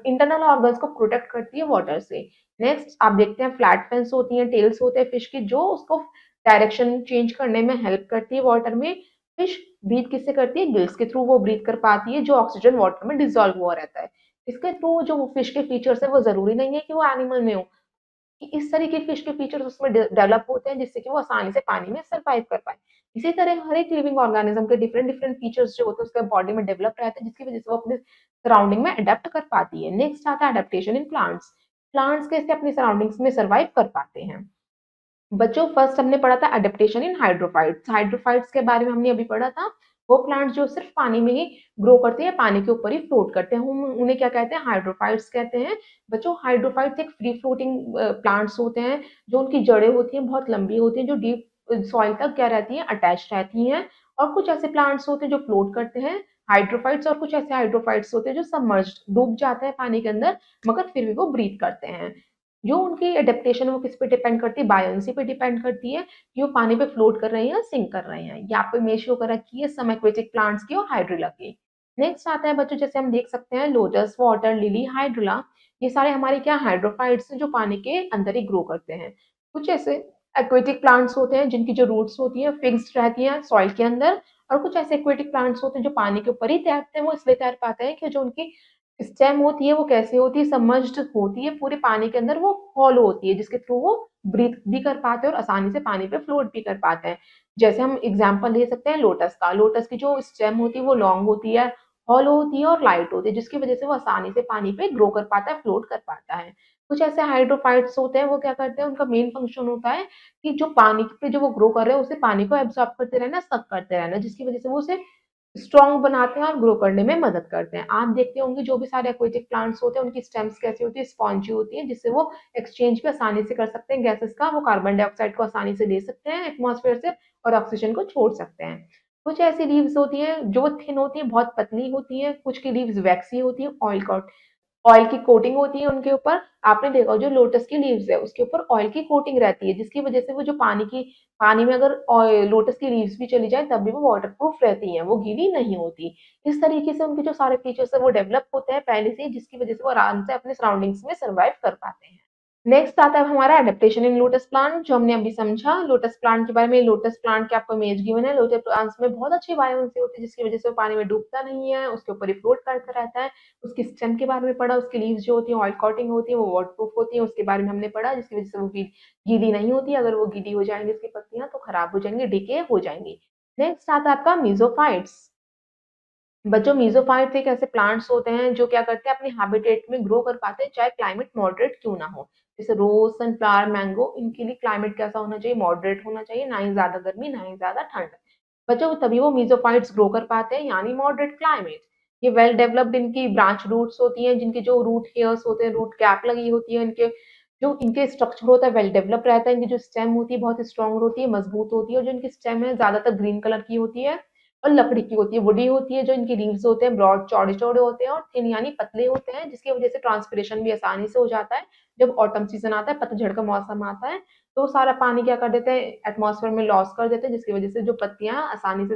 इंटरनल ऑर्गन्स को प्रोटेक्ट करती है वाटर से। नेक्स्ट आप देखते हैं फ्लैट फिन्स होती हैं, टेल्स होते हैं फिश की जो उसको डायरेक्शन चेंज करने में हेल्प करती है वाटर में। फिश ब्रीथ किससे करती है? गिल्स के थ्रू वो ब्रीथ कर पाती है जो ऑक्सीजन वाटर में डिसॉल्व हुआ रहता है। इसके थ्रू जो फिश के फीचर्स है वो ज़रूरी नहीं है कि वो एनिमल में हो। कि इस तरह के फिश के फीचर्स उसमें डेवलप होते हैं जिससे कि वो आसानी से पानी में सर्वाइव कर पाए। इसी तरह हर एक लिविंग ऑर्गेनिज्म के डिफरेंट डिफरेंट फीचर्स जो होते हैं उसके बॉडी में डेवलप रहते हैं जिसकी वजह से वो अपने सराउंडिंग में अडेप्ट कर पाती है। नेक्स्ट आता है अडेप्टेशन इन प्लांट्स। प्लांट्स कैसे अपनी सराउंडिंग्स में सर्वाइव कर पाते हैं। बच्चों फर्स्ट हमने पढ़ा था एडेप्टेशन इन हाइड्रोफाइट्स। हाइड्रोफाइट्स के बारे में हमने अभी पढ़ा था। वो प्लांट्स जो सिर्फ पानी में ही ग्रो करते हैं, पानी के ऊपर ही फ्लोट करते हैं। हम उन्हें क्या कहते हैं? हाइड्रोफाइट्स कहते हैं। बच्चों हाइड्रोफाइट्स एक फ्री फ्लोटिंग प्लांट्स होते हैं, जो उनकी जड़ें होती हैं बहुत लंबी होती हैं, जो डीप सॉइल तक क्या रहती हैं? अटैच रहती हैं। और कुछ ऐसे प्लांट्स होते हैं जो फ्लोट करते हैं, हाइड्रोफाइट्स, और कुछ ऐसे हाइड्रोफाइट्स होते हैं जो सबमर्ज्ड डूब जाते हैं पानी के अंदर, मगर फिर भी वो ब्रीथ करते हैं। जो उनकी एडेप्टेशन है वो किस पे डिपेंड करती है? बायोन्सी पे डिपेंड करती है कि वो पानी पे फ्लोट कर रहे हैं या सिंक कर रहे हैं। यहाँ पे इमेज शो कर रखी है सम एक्वेटिक प्लांट्स की और हाइड्रिला की। नेक्स्ट आता है बच्चों जैसे हम देख सकते हैं लोटस, वाटर लिली, हाइड्रिला, ये सारे हमारे क्या हाइड्रोफाइट्स हैं जो पानी के अंदर ही ग्रो करते हैं। कुछ ऐसे एक्वेटिक प्लांट्स होते हैं जिनकी जो रूट्स होती हैं फिक्स्ड रहती हैं सॉइल के अंदर, और कुछ ऐसे एक्वेटिक प्लांट्स होते हैं जो पानी के ऊपर ही तैरते हैं। वो इसलिए तैर पाते हैं कि जो उनकी स्टेम होती है वो कैसी होती है? सबमर्ज्ड होती है, पूरे पानी के अंदर वो हॉलो होती है जिसके थ्रू वो ब्रीथ भी कर पाते हैं और आसानी से पानी पे फ्लोट भी कर पाते हैं। जैसे हम एग्जांपल ले सकते हैं लोटस का। लोटस की जो स्टेम होती है वो लॉन्ग होती है, हॉलो होती है और लाइट होती है जिसकी वजह से वो आसानी से पानी पे ग्रो कर पाता है, फ्लोट कर पाता है। कुछ ऐसे हाइड्रोफाइट्स होते हैं वो क्या करते हैं? उनका मेन फंक्शन होता है कि जो पानी पे जो वो ग्रो कर रहे हैं उसे पानी को एब्सॉर्ब करते रहना, सक करते रहना, जिसकी वजह से वो उसे स्ट्रॉन्ग बनाते हैं और ग्रो करने में मदद करते हैं। आप देखते होंगे जो भी सारे एक्वेटिक प्लांट्स होते हैं उनकी स्टेम्स कैसी होती है? स्पॉन्जी होती है जिससे वो एक्सचेंज भी आसानी से कर सकते हैं गैसेस का। वो कार्बन डाइऑक्साइड को आसानी से ले सकते हैं एटमॉस्फेयर से और ऑक्सीजन को छोड़ सकते हैं। कुछ ऐसी लीव्स होती हैं जो थिन होती हैं, बहुत पतली होती हैं, कुछ की लीव्स वैक्सी होती हैं, ऑयल कट ऑयल की कोटिंग होती है उनके ऊपर। आपने देखा जो लोटस की लीव्स है उसके ऊपर ऑयल की कोटिंग रहती है, जिसकी वजह से वो जो पानी में अगर लोटस की लीव्स भी चली जाए तब भी वो वाटर प्रूफ रहती हैं, वो गीली नहीं होती। इस तरीके से उनके जो सारे फीचर्स है वो डेवलप होते हैं पहले से, जिसकी वजह से वो आराम से अपने सराउंडिंग्स में सर्वाइव कर पाते हैं। नेक्स्ट आता है हमारा एडेप्टेशन इन लोटस प्लांट, जो हमने अभी समझा लोटस प्लांट के बारे में। लोटस प्लांट की आपको इमेज गिवन है। लोटस प्लांट्स में बहुत अच्छी बायोन्सी होती है, जिसकी वजह से वो पानी में डूबता नहीं है, उसके ऊपर ही फ्लोट करता रहता है। उसकी स्टेम के बारे में पढ़ा, उसकी लीव्स जो होती है ऑयल कोटिंग होती है, वो वाटर प्रूफ होती है, उसके बारे में हमने पढ़ा, जिसकी वजह से वो गीली नहीं होती। अगर वो गीली हो जाएंगी उसकी पत्तियां तो खराब हो जाएंगी, डिके हो जाएंगी। नेक्स्ट आता है आपका मीजोफाइट्स। बच्चों मीज़ोफाइट्स एक ऐसे प्लांट्स होते हैं जो क्या करते हैं अपने हैबिटेट में ग्रो कर पाते हैं, चाहे क्लाइमेट मॉडरेट क्यों ना हो। जैसे रोज, सनफ्लावर, मैंगो, इनके लिए क्लाइमेट कैसा होना चाहिए? मॉडरेट होना चाहिए, ना ही ज्यादा गर्मी ना ही ज्यादा ठंड। बच्चों तभी वो मीज़ोफाइट्स ग्रो कर पाते हैं, यानी मॉडरेट क्लाइमेट। ये वेल डेवलप्ड इनकी ब्रांच रूट्स होती हैं, जिनके जो रूट हेयर्स होते हैं, रूट कैप लगी होती है, इनके जो इनके स्ट्रक्चर होता है वेल डेवलप रहता है। इनकी जो स्टेम होती है बहुत स्ट्रांग होती है, मजबूत होती है, और जो इनकी स्टेम है ज्यादातर ग्रीन कलर की होती है और लकड़ी की होती है, वुडी होती है। जो इनकी लीव्स होते हैं ब्रॉड चौड़े चौड़े होते हैं और थिन यानी पतले होते हैं, जिसकी वजह से ट्रांसपिरेशन भी आसानी से हो जाता है। जब ऑटम सीजन आता है, पतझड़ का मौसम आता है, तो सारा पानी क्या कर देते हैं एटमॉस्फेयर में लॉस कर देते हैं, जिसकी वजह से जो पत्तियां आसानी से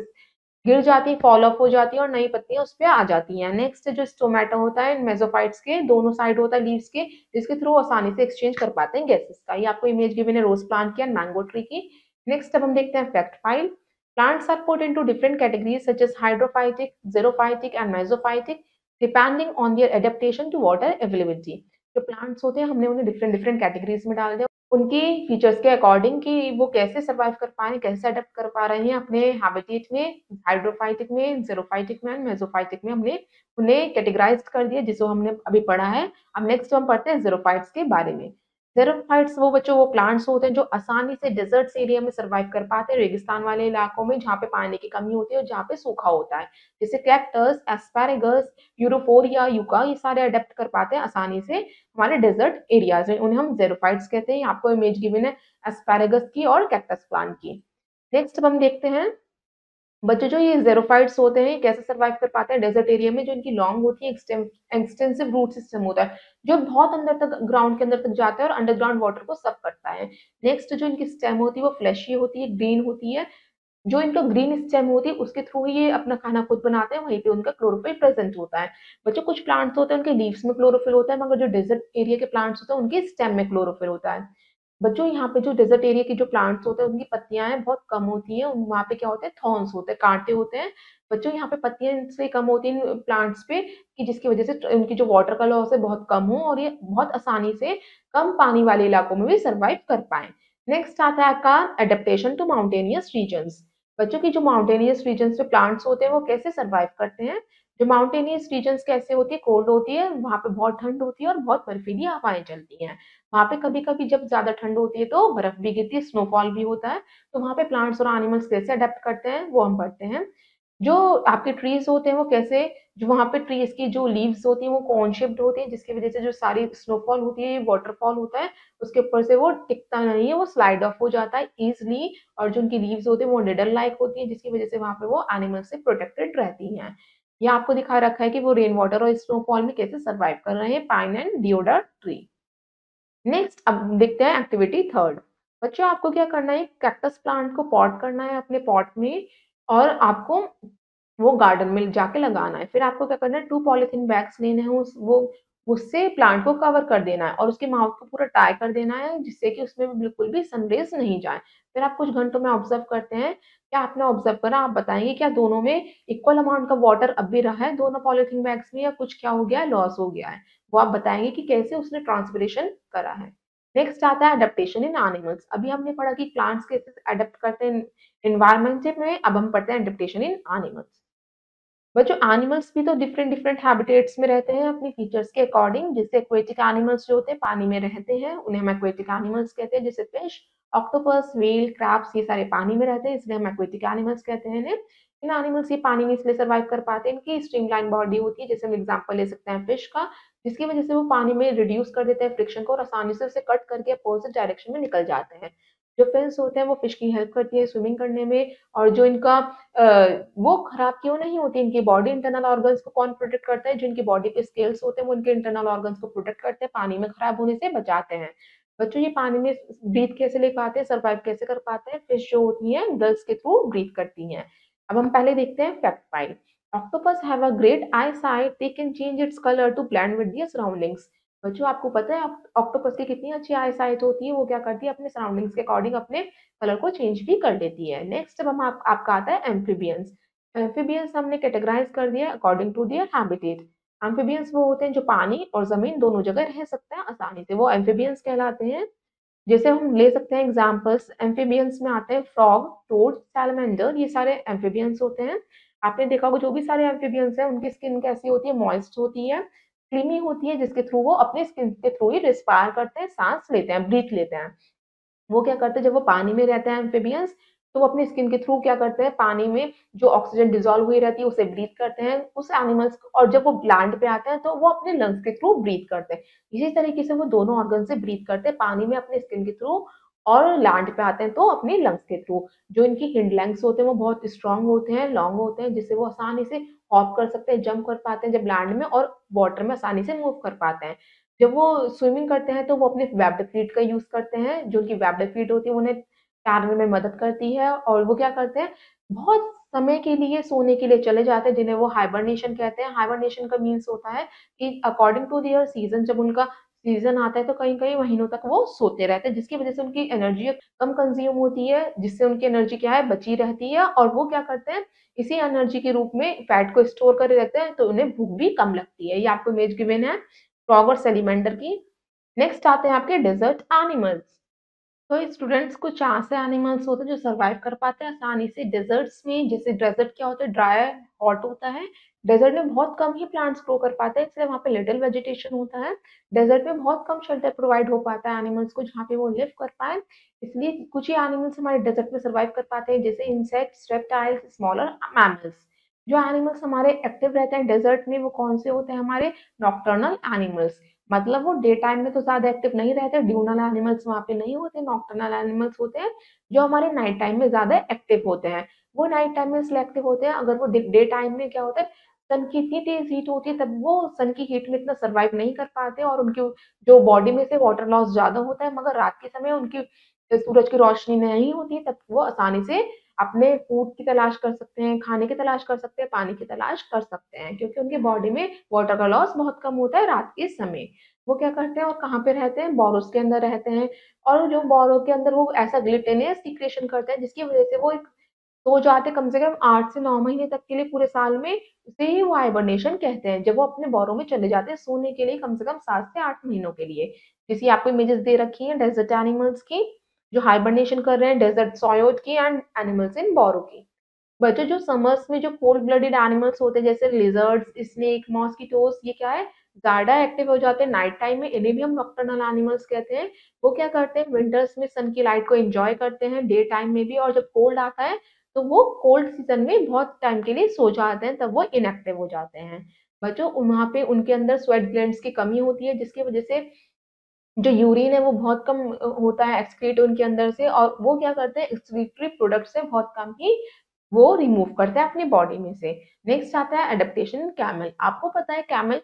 गिर जाती है, फॉल ऑफ हो जाती है और नई पत्तियां उस पर आ जाती हैं। नेक्स्ट जो स्टोमेटो होता है मेसोफाइट्स के दोनों साइड होता है लीव्स के, जिसके थ्रू आसानी से एक्सचेंज कर पाते हैं गैसेस का। ये आपको इमेज गिवन है रोज प्लांट की एंड मैंगो ट्री की। नेक्स्ट अब हम देखते हैं fact file. Plants are put into different categories such as hydrophytic, xerophytic and mesophytic depending on their adaptation to water availability. जो प्लांट्स होते हैं हमने उन्हें डिफरेंट डिफरेंट कैटेगरीज में डाल दिया उनकी फीचर्स के अकॉर्डिंग कि वो कैसे सर्वाइव कर पा रहे हैं, कैसे अडेप्ट कर पा रहे हैं अपने हैबिटेट में। हाइड्रोफाइटिक में, जेरोफाइटिक में, मेसोफाइटिक में हमने उन्हें कैटेगराइज कर दिया, जिसको हमने अभी पढ़ा है। अब नेक्स्ट हम पढ़ते हैं जेरोफाइट्स के बारे में। ज़ेरोफ़ाइट्स वो बच्चों वो प्लांट्स होते हैं जो आसानी से डेज़र्ट्स एरिया में सर्वाइव कर पाते हैं, रेगिस्तान वाले इलाकों में जहाँ पे पानी की कमी होती है और जहाँ पे सूखा होता है। जैसे कैक्टस, एस्पैरागस, यूरोफोरिया, यूका, ये सारे अडैप्ट कर पाते हैं आसानी से हमारे डेज़र्ट एरियाज़ में। उन्हें हम ज़ेरोफ़ाइट्स कहते हैं। आपको इमेज गिवन है एस्पैरागस की और कैक्टस प्लांट की। नेक्स्ट अब हम देखते हैं बच्चों जो ये ज़ेरोफ़ाइट्स होते हैं, ये कैसे सर्वाइव कर पाते हैं डेज़र्ट एरिया में। जो इनकी लॉन्ग होती है एक्सटेंसिव रूट सिस्टम होता है, जो बहुत अंदर तक ग्राउंड के अंदर तक जाता है और अंडरग्राउंड वाटर को सक करता है। नेक्स्ट जो इनकी स्टेम होती है वो फ्लैशी होती है, ग्रीन होती है। जो इनका ग्रीन स्टेम होती है उसके थ्रू ही ये अपना खाना खुद बनाते हैं, वहीं पे उनका क्लोरोफिल प्रेजेंट होता है। बच्चों कुछ प्लांट्स होते हैं उनके लीव्स में क्लोरोफिल होता है, मगर जो डेज़र्ट एरिया के प्लांट्स होते हैं उनके स्टेम में क्लोरोफिल होता है। बच्चों यहाँ पे जो डेजर्ट एरिया की जो प्लांट्स होते हैं उनकी पत्तियां हैं बहुत कम होती हैं, वहाँ पे क्या होते हैं थॉर्न्स होते हैं, कांटे होते हैं। बच्चों यहाँ पे पत्तियां इसलिए कम होती हैं प्लांट्स पे कि जिसकी वजह से उनकी जो वाटर का लॉस है बहुत कम हो और ये बहुत आसानी से कम पानी वाले इलाकों में भी सर्वाइव कर पाए। नेक्स्ट आता है आपका एडेप्टेशन टू माउंटेनियस रीजन्स। बच्चों की जो माउंटेनियस रीजन्स पे प्लांट्स होते हैं वो कैसे सर्वाइव करते हैं? जो माउंटेनियस रीजन्स कैसे होती है, कोल्ड होती है, वहाँ पे बहुत ठंड होती है और बहुत बर्फीली हवाएं चलती हैं। वहाँ पे कभी-कभी जब ज़्यादा ठंड होती है तो बर्फ भी गिरती है, स्नोफॉल भी होता है। तो वहाँ पे प्लांट्स और एनिमल्स कैसे अडैप्ट करते हैं वो हम पढ़ते हैं। जो आपके ट्रीज़ होते हैं वो कैसे जो वहाँ पे ट्रीज़ की जो लीव्स होती हैं वो कोन शेप्ड होती हैं, जिसकी वज़ह से जो सारी स्नोफॉल होती है, वाटरफॉल होता है, उसके ऊपर से वो टिकता नहीं है, वो स्लाइड ऑफ हो जाता है ईज़िली। और जो उनकी लीव्स होती हैं वो निडल लाइक होती हैं, जिसकी वज़ह से वहाँ पे वो एनिमल से प्रोटेक्टेड रहती हैं। ये आपको दिखा रखा है कि वो रेन वाटर और स्नोफॉल में कैसे सर्वाइव कर रहे हैं पाइन एंड डिओडर ट्री। नेक्स्ट अब देखते हैं एक्टिविटी थर्ड। बच्चों आपको क्या करना है, कैक्टस प्लांट को पॉट करना है अपने पॉट में और आपको वो गार्डन में जाके लगाना है। फिर आपको क्या करना है, 2 पॉलीथीन बैग्स लेने हैं, उससे प्लांट को कवर कर देना है और उसके माउथ को पूरा टाई कर देना है, जिससे कि उसमें भी बिल्कुल भी सनरेज़ नहीं जाए। फिर आप कुछ घंटों में ऑब्ज़र्व करते हैं, क्या आपने ऑब्ज़र्व करा? आप बताएँगे क्या दोनों में इक्वल अमाउंट का वाटर अब भी रहा है दोनों पॉलीथीन बैग्स में, या कुछ क्या हो गया है, लॉस हो गया है? वो आप बताएँगे कि कैसे उसने ट्रांसपिरेशन करा है। नेक्स्ट आता है एडेप्टेशन इन एनिमल्स। अभी हमने पढ़ा कि प्लांट्स कैसे अडैप्ट करते हैं एनवायरनमेंट में, अब हम पढ़ते हैं एडेप्टेशन इन एनिमल्स। बच्चों एनिमल्स भी तो डिफरेंट डिफरेंट हैबिटेट्स में रहते हैं अपनी फीचर्स के अकॉर्डिंग। जैसे एक्वेटिक एनिमल्स जो होते हैं पानी में रहते हैं उन्हें हम एक्वेटिक एनिमल्स कहते हैं, जैसे फिश, ऑक्टोपस, व्हेल, क्रैब्स, ये सारे पानी में रहते हैं, इसलिए हम एक्वेटिक एनिमल्स कहते हैं इन्हें। इन एनिमल्स ये पानी में इसलिए सर्वाइव कर पाते हैं, इनकी स्ट्रीमलाइन बॉडी होती है। जैसे हम एग्जांपल ले सकते हैं फिश का, जिसकी वजह से वो पानी में रिड्यूस कर देते हैं फ्रिक्शन को और आसानी से उसे कट करके अपोजिट डायरेक्शन में निकल जाते हैं। जो फिन्स होते हैं वो फिश की हेल्प करती है स्विमिंग करने में, और जो इनका वो खराब क्यों नहीं होती, इनकी बॉडी इंटरनल ऑर्गन्स को कौन प्रोटेक्ट करता है, जो इनकी बॉडी के स्केल्स होते हैं वो इनके इंटरनल ऑर्गन्स को प्रोटेक्ट करते हैं, पानी में खराब होने से बचाते हैं। बच्चों ये पानी में ब्रीथ कैसे ले पाते हैं, सर्वाइव कैसे कर पाते हैं, फिश जो होती हैं गल्स के थ्रू ब्रीथ करती हैं। अब हम पहले देखते हैं fact five. Octopus have a great eye sight, they can change its colour to blend with their surroundings. बच्चों आपको पता है ऑक्टोपस की कितनी अच्छी आई साइट होती है, वो क्या करती है अपने सराउंडिंग्स के अकॉर्डिंग अपने कलर को चेंज भी कर लेती है। नेक्स्ट अब हम आपका आता है एम्फीबियंस। एम्फीबियंस हमने कैटेगराइज कर दिया according to their habitat. Amphibians वो होते हैं जो पानी और जमीन दोनों जगह रह सकते हैं आसानी से, वो एम्फीबियंस कहलाते हैं। जैसे हम ले सकते हैं एग्जांपल्स, एम्फीबियंस में आते हैं फ्रॉग, टोड, सैलमेंडर, ये सारे एम्फीबियंस होते हैं। आपने देखा होगा जो भी सारे एम्फीबियंस हैं उनकी स्किन कैसी होती है, मॉइस्ट होती है, क्रीमी होती है, जिसके थ्रू वो अपने स्किन के थ्रू ही रिस्पायर करते हैं, सांस लेते हैं, ब्रीथ लेते हैं। वो क्या करते हैं जब वो पानी में रहते हैं एम्फिबियंस, तो वो अपनी स्किन के थ्रू क्या करते हैं, पानी में जो ऑक्सीजन डिजोल्व हुई रहती है उसे ब्रीथ करते हैं उस एनिमल्स, और जब वो लैंड पे आते हैं तो वो अपने लंग्स के थ्रू ब्रीथ करते हैं। इसी तरीके से वो दोनों ऑर्गन से ब्रीथ करते हैं, पानी में अपने स्किन के थ्रू, और लैंड पे आते हैं तो अपने लंग्स के थ्रू। जो इनकी हिंड लैंग्स होते हैं वो बहुत स्ट्रांग होते हैं, लॉन्ग होते हैं, जिससे वो आसानी से हॉप कर सकते हैं, जंप कर पाते हैं जब लैंड में, और वाटर में आसानी से मूव कर पाते हैं। जब वो स्विमिंग करते हैं तो वो अपने वेब्ड फीट का यूज़ करते हैं, जो उनकी वेब्ड फीट होती है उन्हें तैरने में मदद करती है, और वो क्या करते हैं, बहुत समय के लिए सोने के लिए चले जाते हैं, जिन्हें वो हाइबरनेशन कहते हैं। हाइबरनेशन का मीन्स होता है कि अकॉर्डिंग टू देयर सीज़न, जब उनका सीज़न आता है तो कई-कई महीनों तक वो सोते रहते हैं, जिसकी वज़ह से उनकी एनर्जी कम कंज़्यूम होती है, जिससे उनकी एनर्जी क्या है, बची रहती है, और वो क्या करते हैं, इसी एनर्जी के रूप में फैट को स्टोर करे रहते हैं, तो उन्हें भूख भी कम लगती है। ये आपको इमेज गिवन है फ्रॉग और सैलीमैंडर की। नेक्स्ट आते हैं आपके डेजर्ट एनिमल्स। तो स्टूडेंट्स कुछ ऐसे एनिमल्स होते हैं जो सर्वाइव कर पाते हैं आसानी से डेजर्ट्स में। जैसे डेजर्ट क्या होता है, ड्राई हॉट होता है, डेजर्ट में बहुत कम ही प्लांट्स ग्रो कर पाते हैं, इसलिए वहाँ पे लिटिल वेजिटेशन होता है। डेजर्ट में बहुत कम शेल्टर प्रोवाइड हो पाता है एनिमल्स को जहाँ पे वो लिव कर पाए, इसलिए कुछ ही एनिमल्स हमारे डेजर्ट में सर्वाइव कर पाते हैं, जैसे इंसेक्ट्स, रेप्टाइल्स, स्मॉलर मैमल्स। जो एनिमल्स हमारे एक्टिव रहते हैं डेजर्ट में वो कौन से होते हैं, हमारे नॉक्टर्नल एनिमल्स। मतलब वो डे टाइम में तो ज़्यादा एक्टिव नहीं रहते, ड्यूनल एनिमल्स वहाँ पे नहीं होते, नॉक्टर्नल एनिमल्स होते हैं जो हमारे नाइट टाइम में ज़्यादा एक्टिव होते हैं। वो नाइट टाइम में इसलिए एक्टिव होते हैं, अगर वो डे टाइम में क्या होता है, सन की इतनी तेज हीट होती है तब वो सन की हीट में इतना सर्वाइव नहीं कर पाते, और उनकी जो बॉडी में से वाटर लॉस ज़्यादा होता है, मगर रात के समय उनकी सूरज की रोशनी नहीं होती तब वो आसानी से अपने फूड की तलाश कर सकते हैं, खाने की तलाश कर सकते हैं, पानी की तलाश कर सकते हैं, क्योंकि उनकी बॉडी में वाटर का लॉस बहुत कम होता है रात के समय। वो क्या करते हैं और कहाँ पे रहते हैं, बोरोस के अंदर रहते हैं, और जो बोरो के अंदर वो ऐसा ग्लूटेनियस सीक्रेशन करते हैं जिसकी वजह से वो एक सो जाते कम से कम 8 से 9 महीने तक के लिए पूरे साल में, उसे ही वो हाइबरनेशन कहते हैं। जब वो अपने बोरो में चले जाते हैं सोने के लिए कम से कम 7 से 8 महीनों के लिए। जैसे आपको इमेजेस दे रखी हैं डेजर्ट एनिमल्स की, जो हाइबरनेशन कर रहे हैं, डेजर्ट सोयोट की एंड एनिमल्स इन बोरो की। बच्चों जो समर्स में जो कोल्ड ब्लडेड एनिमल्स होते हैं जैसे लिजर्ड्स, स्नेक, मॉस्किटोस, ये क्या है, ज़्यादा एक्टिव हो जाते हैं नाइट टाइम में, इन्हें भी हम नॉकटर्नल एनिमल्स कहते हैं। वो क्या करते हैं, विंटर्स में सन की लाइट को एन्जॉय करते हैं डे टाइम में भी, और जब कोल्ड आता है तो वो कोल्ड सीज़न में बहुत टाइम के लिए सो जाते हैं, तब वो इनएक्टिव हो जाते हैं। बच्चों वहाँ पे उनके अंदर स्वेट ग्लैंड्स की कमी होती है, जिसकी वजह से जो यूरिन है वो बहुत कम होता है एक्सक्रीट उनके अंदर से, और वो क्या करते हैं एक्सक्रीटरी प्रोडक्ट से बहुत कम ही वो रिमूव करते हैं अपनी बॉडी में से। नेक्स्ट आता है एडेप्टेशन कैमल। आपको पता है कैमल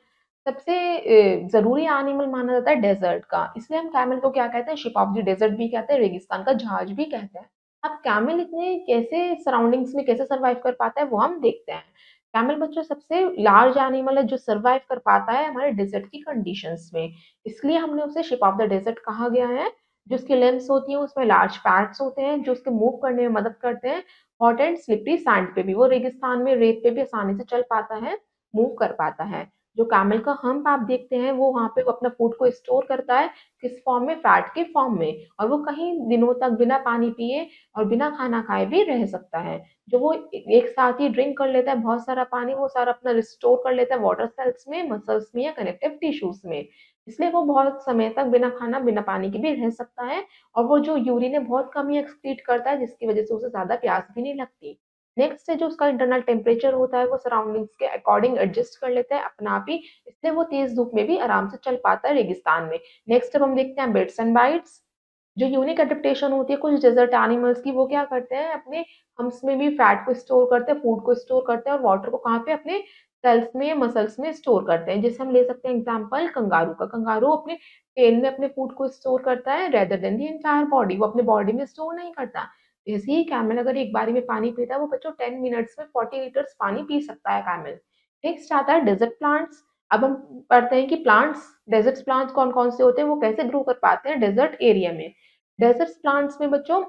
सबसे ज़रूरी एनिमल माना जाता है डेज़र्ट का, इसलिए हम कैमल को क्या कहते हैं, शिप ऑफ द डेज़र्ट भी कहते हैं, रेगिस्तान का जहाज भी कहते हैं। अब कैमल इतने कैसे सराउंडिंग्स में कैसे सर्वाइव कर पाता है वो हम देखते हैं। कैमल बच्चों सबसे लार्ज एनिमल है जो सर्वाइव कर पाता है हमारे डेज़र्ट की कंडीशंस में, इसलिए हमने उसे शिप ऑफ द डेज़र्ट कहा गया है। जो उसकी लिम्ब्स होती हैं उसमें लार्ज फैट्स होते हैं जो उसके मूव करने में मदद करते हैं, हॉट एंड स्लिपरी सैंड पे भी, वो रेगिस्तान में रेत पे भी आसानी से चल पाता है, मूव कर पाता है। जो कैमल का हम्प आप देखते हैं वो वहाँ पे वो अपना फूड को स्टोर करता है, किस फॉर्म में, फैट के फॉर्म में, और वो कहीं दिनों तक बिना पानी पिए और बिना खाना खाए भी रह सकता है। जो वो एक साथ ही ड्रिंक कर लेता है बहुत सारा पानी, वो सारा अपना रिस्टोर कर लेता है वाटर सेल्स में, मसल्स में या कनेक्टिव टिश्यूज में, इसलिए वो बहुत समय तक बिना खाना बिना पानी के भी रह सकता है। और वो जो यूरिन है बहुत कम ही एक्सक्रीट करता है, जिसकी वजह से उसे ज़्यादा प्यास भी नहीं लगती। नेक्स्ट है जो उसका इंटरनल टेम्परेचर होता है वो सराउंडिंग्स के अकॉर्डिंग एडजस्ट कर लेता है अपना आप ही, इसलिए वो तेज़ धूप में भी आराम से चल पाता है रेगिस्तान में। नेक्स्ट अब हम देखते हैं बिट्स एंड बाइट्स। जो यूनिक एडेप्टेशन होती है कुछ डेजर्ट एनिमल्स की, वो क्या करते हैं अपने हम्प्स में भी फैट को स्टोर करते हैं, फूड को स्टोर करते हैं और वाटर को कहाँ पे अपने सेल्स में, मसल्स में स्टोर करते हैं। जैसे हम ले सकते हैं एग्जांपल कंगारू का। कंगारू अपने टेल में अपने फूड को स्टोर करता है rather than the entire body, वो अपने बॉडी में स्टोर नहीं करता। जैसे ही कैमल अगर एक बारी में पानी पीता है, वो बच्चों 10 मिनट्स में 40 लीटर्स पानी पी सकता है कैमल। नेक्स्ट आता है डेजर्ट प्लांट्स। अब हम पढ़ते हैं कि प्लांट्स, डेजर्ट प्लांट्स कौन कौन से होते हैं, वो कैसे ग्रो कर पाते हैं डेजर्ट एरिया में। डेजर्ट प्लांट्स में बच्चों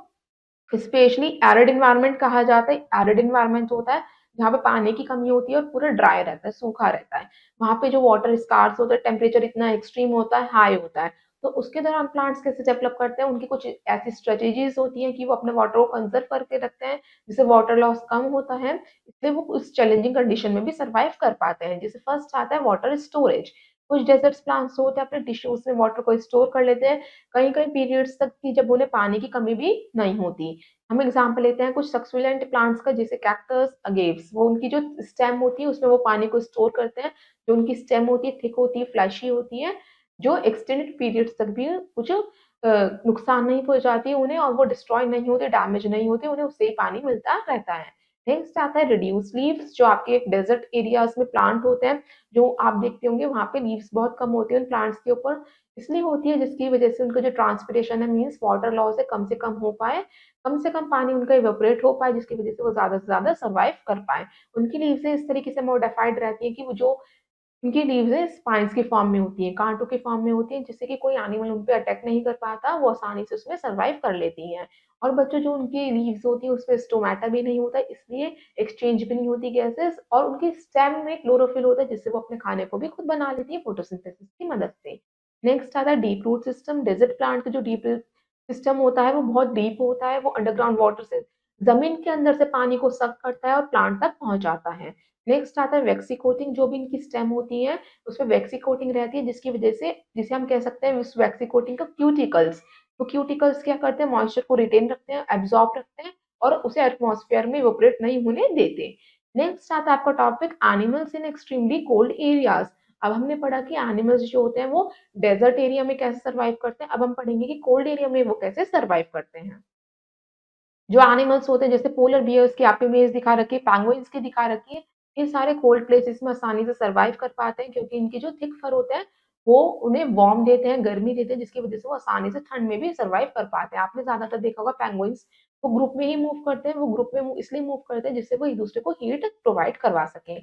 स्पेशली एरिड एनवायरनमेंट कहा जाता है। एरिड एनवायरनमेंट होता है जहाँ पे पानी की कमी होती है और पूरा ड्राई रहता है, सूखा रहता है। वहाँ पे जो वाटर स्कार्स होता है, टेम्परेचर इतना एक्सट्रीम होता है, हाई होता है। तो उसके दौरान प्लांट्स कैसे डेवलप करते हैं, उनकी कुछ ऐसी स्ट्रेटेजीज होती हैं कि वो अपने वाटर को कंजर्व करके रखते हैं, जिससे वाटर लॉस कम होता है, इसलिए वो उस चैलेंजिंग कंडीशन में भी सर्वाइव कर पाते हैं। जैसे फर्स्ट आता है वाटर स्टोरेज। कुछ डेजर्ट प्लांट्स होते हैं अपने टिश्यूज में वाटर को स्टोर कर लेते हैं कई कई पीरियड्स तक की, जब उन्हें पानी की कमी भी नहीं होती। हम एग्जांपल लेते हैं कुछ सक्यूलेंट प्लांट्स का, जैसे कैक्टस, अगेव्स। वो उनकी जो स्टेम होती है उसमें वो पानी को स्टोर करते हैं। जो उनकी स्टेम होती है थिक होती है, फ्लैशी होती है, जो एक्सटेंडेड पीरियड्स तक भी कुछ नुकसान नहीं पहुंचाती है उन्हें, और वो डिस्ट्रॉय नहीं होते, डैमेज नहीं होते, उन्हें उससे ही पानी मिलता रहता है। नेक्स्ट आता है रिड्यूस लीव्स, जो आपके डेजर्ट एरियाज में प्लांट होते हैं, जो आप देखते होंगे वहां पे लीव्स बहुत कम होती है उन प्लांट्स के ऊपर, इसलिए होती है जिसकी वजह से उनका जो ट्रांसपिरेशन है, मीन्स वाटर लॉस है, कम से कम हो पाए, कम से कम पानी उनका इवेपोरेट हो पाए, जिसकी वजह से वो ज़्यादा से ज़्यादा सर्वाइव कर पाएँ। उनकी लीव्स इस तरीके से मॉडिफाइड रहती हैं कि वो जो उनकी लीव्स हैं स्पाइन्स के फॉर्म में होती हैं, कांटों के फॉर्म में होती हैं, जिससे कि कोई एनिमल उन पे अटैक नहीं कर पाता, वो आसानी से उसमें सर्वाइव कर लेती हैं। और बच्चों जो उनकी लीव्स होती हैं उसमें स्टोमेटा भी नहीं होता, इसलिए एक्सचेंज भी नहीं होती गैसेस, और उनकी स्टेम में क्लोरोफिल होता है, जिससे वो अपने खाने को भी खुद बना लेती है फोटोसिंथेसिस की मदद से। नेक्स्ट आता है deep root system. Desert plant का जो डीप सिस्टम होता है वो बहुत डीप होता है, वो अंडरग्राउंड वाटर से जमीन के अंदर से पानी को सक करता है और प्लांट तक पहुंच जाता है। नेक्स्ट आता है वैक्सी कोटिंग। जो भी इनकी स्टेम होती है उसमें वैक्सी कोटिंग रहती है, जिसकी वजह से, जिसे हम कह सकते हैं उस वैक्सी कोटिंग का क्यूटिकल्स। तो क्यूटिकल्स क्या करते हैं, मॉइस्चर को रिटेन रखते हैं, एब्जॉर्ब रखते हैं और उसे एटमॉस्फेयर में इवेपोरेट नहीं होने देते। नेक्स्ट आता है आपका topic animals in extremely cold areas. अब हमने पढ़ा कि एनिमल्स जो होते हैं वो डेजर्ट एरिया में कैसे सर्वाइव करते हैं, अब हम पढ़ेंगे कि कोल्ड एरिया में वो कैसे सर्वाइव करते हैं। जो एनिमल्स होते हैं जैसे पोलर बियर्स की आपने इमेज दिखा रखी है, पेंगुइन्स की दिखा रखी है, ये सारे कोल्ड प्लेसेस में आसानी से सर्वाइव कर पाते हैं, क्योंकि इनके जो थिक फर होते हैं वो उन्हें वार्म देते हैं, गर्मी देते हैं, जिसकी वजह से वो आसानी से ठंड में भी सर्वाइव कर पाते हैं। आपने ज्यादातर देखा होगा पेंगुइन्स वो ग्रुप में ही मूव करते हैं, वो ग्रुप में इसलिए मूव करते हैं जिससे वो एक दूसरे को हीट प्रोवाइड करवा सके।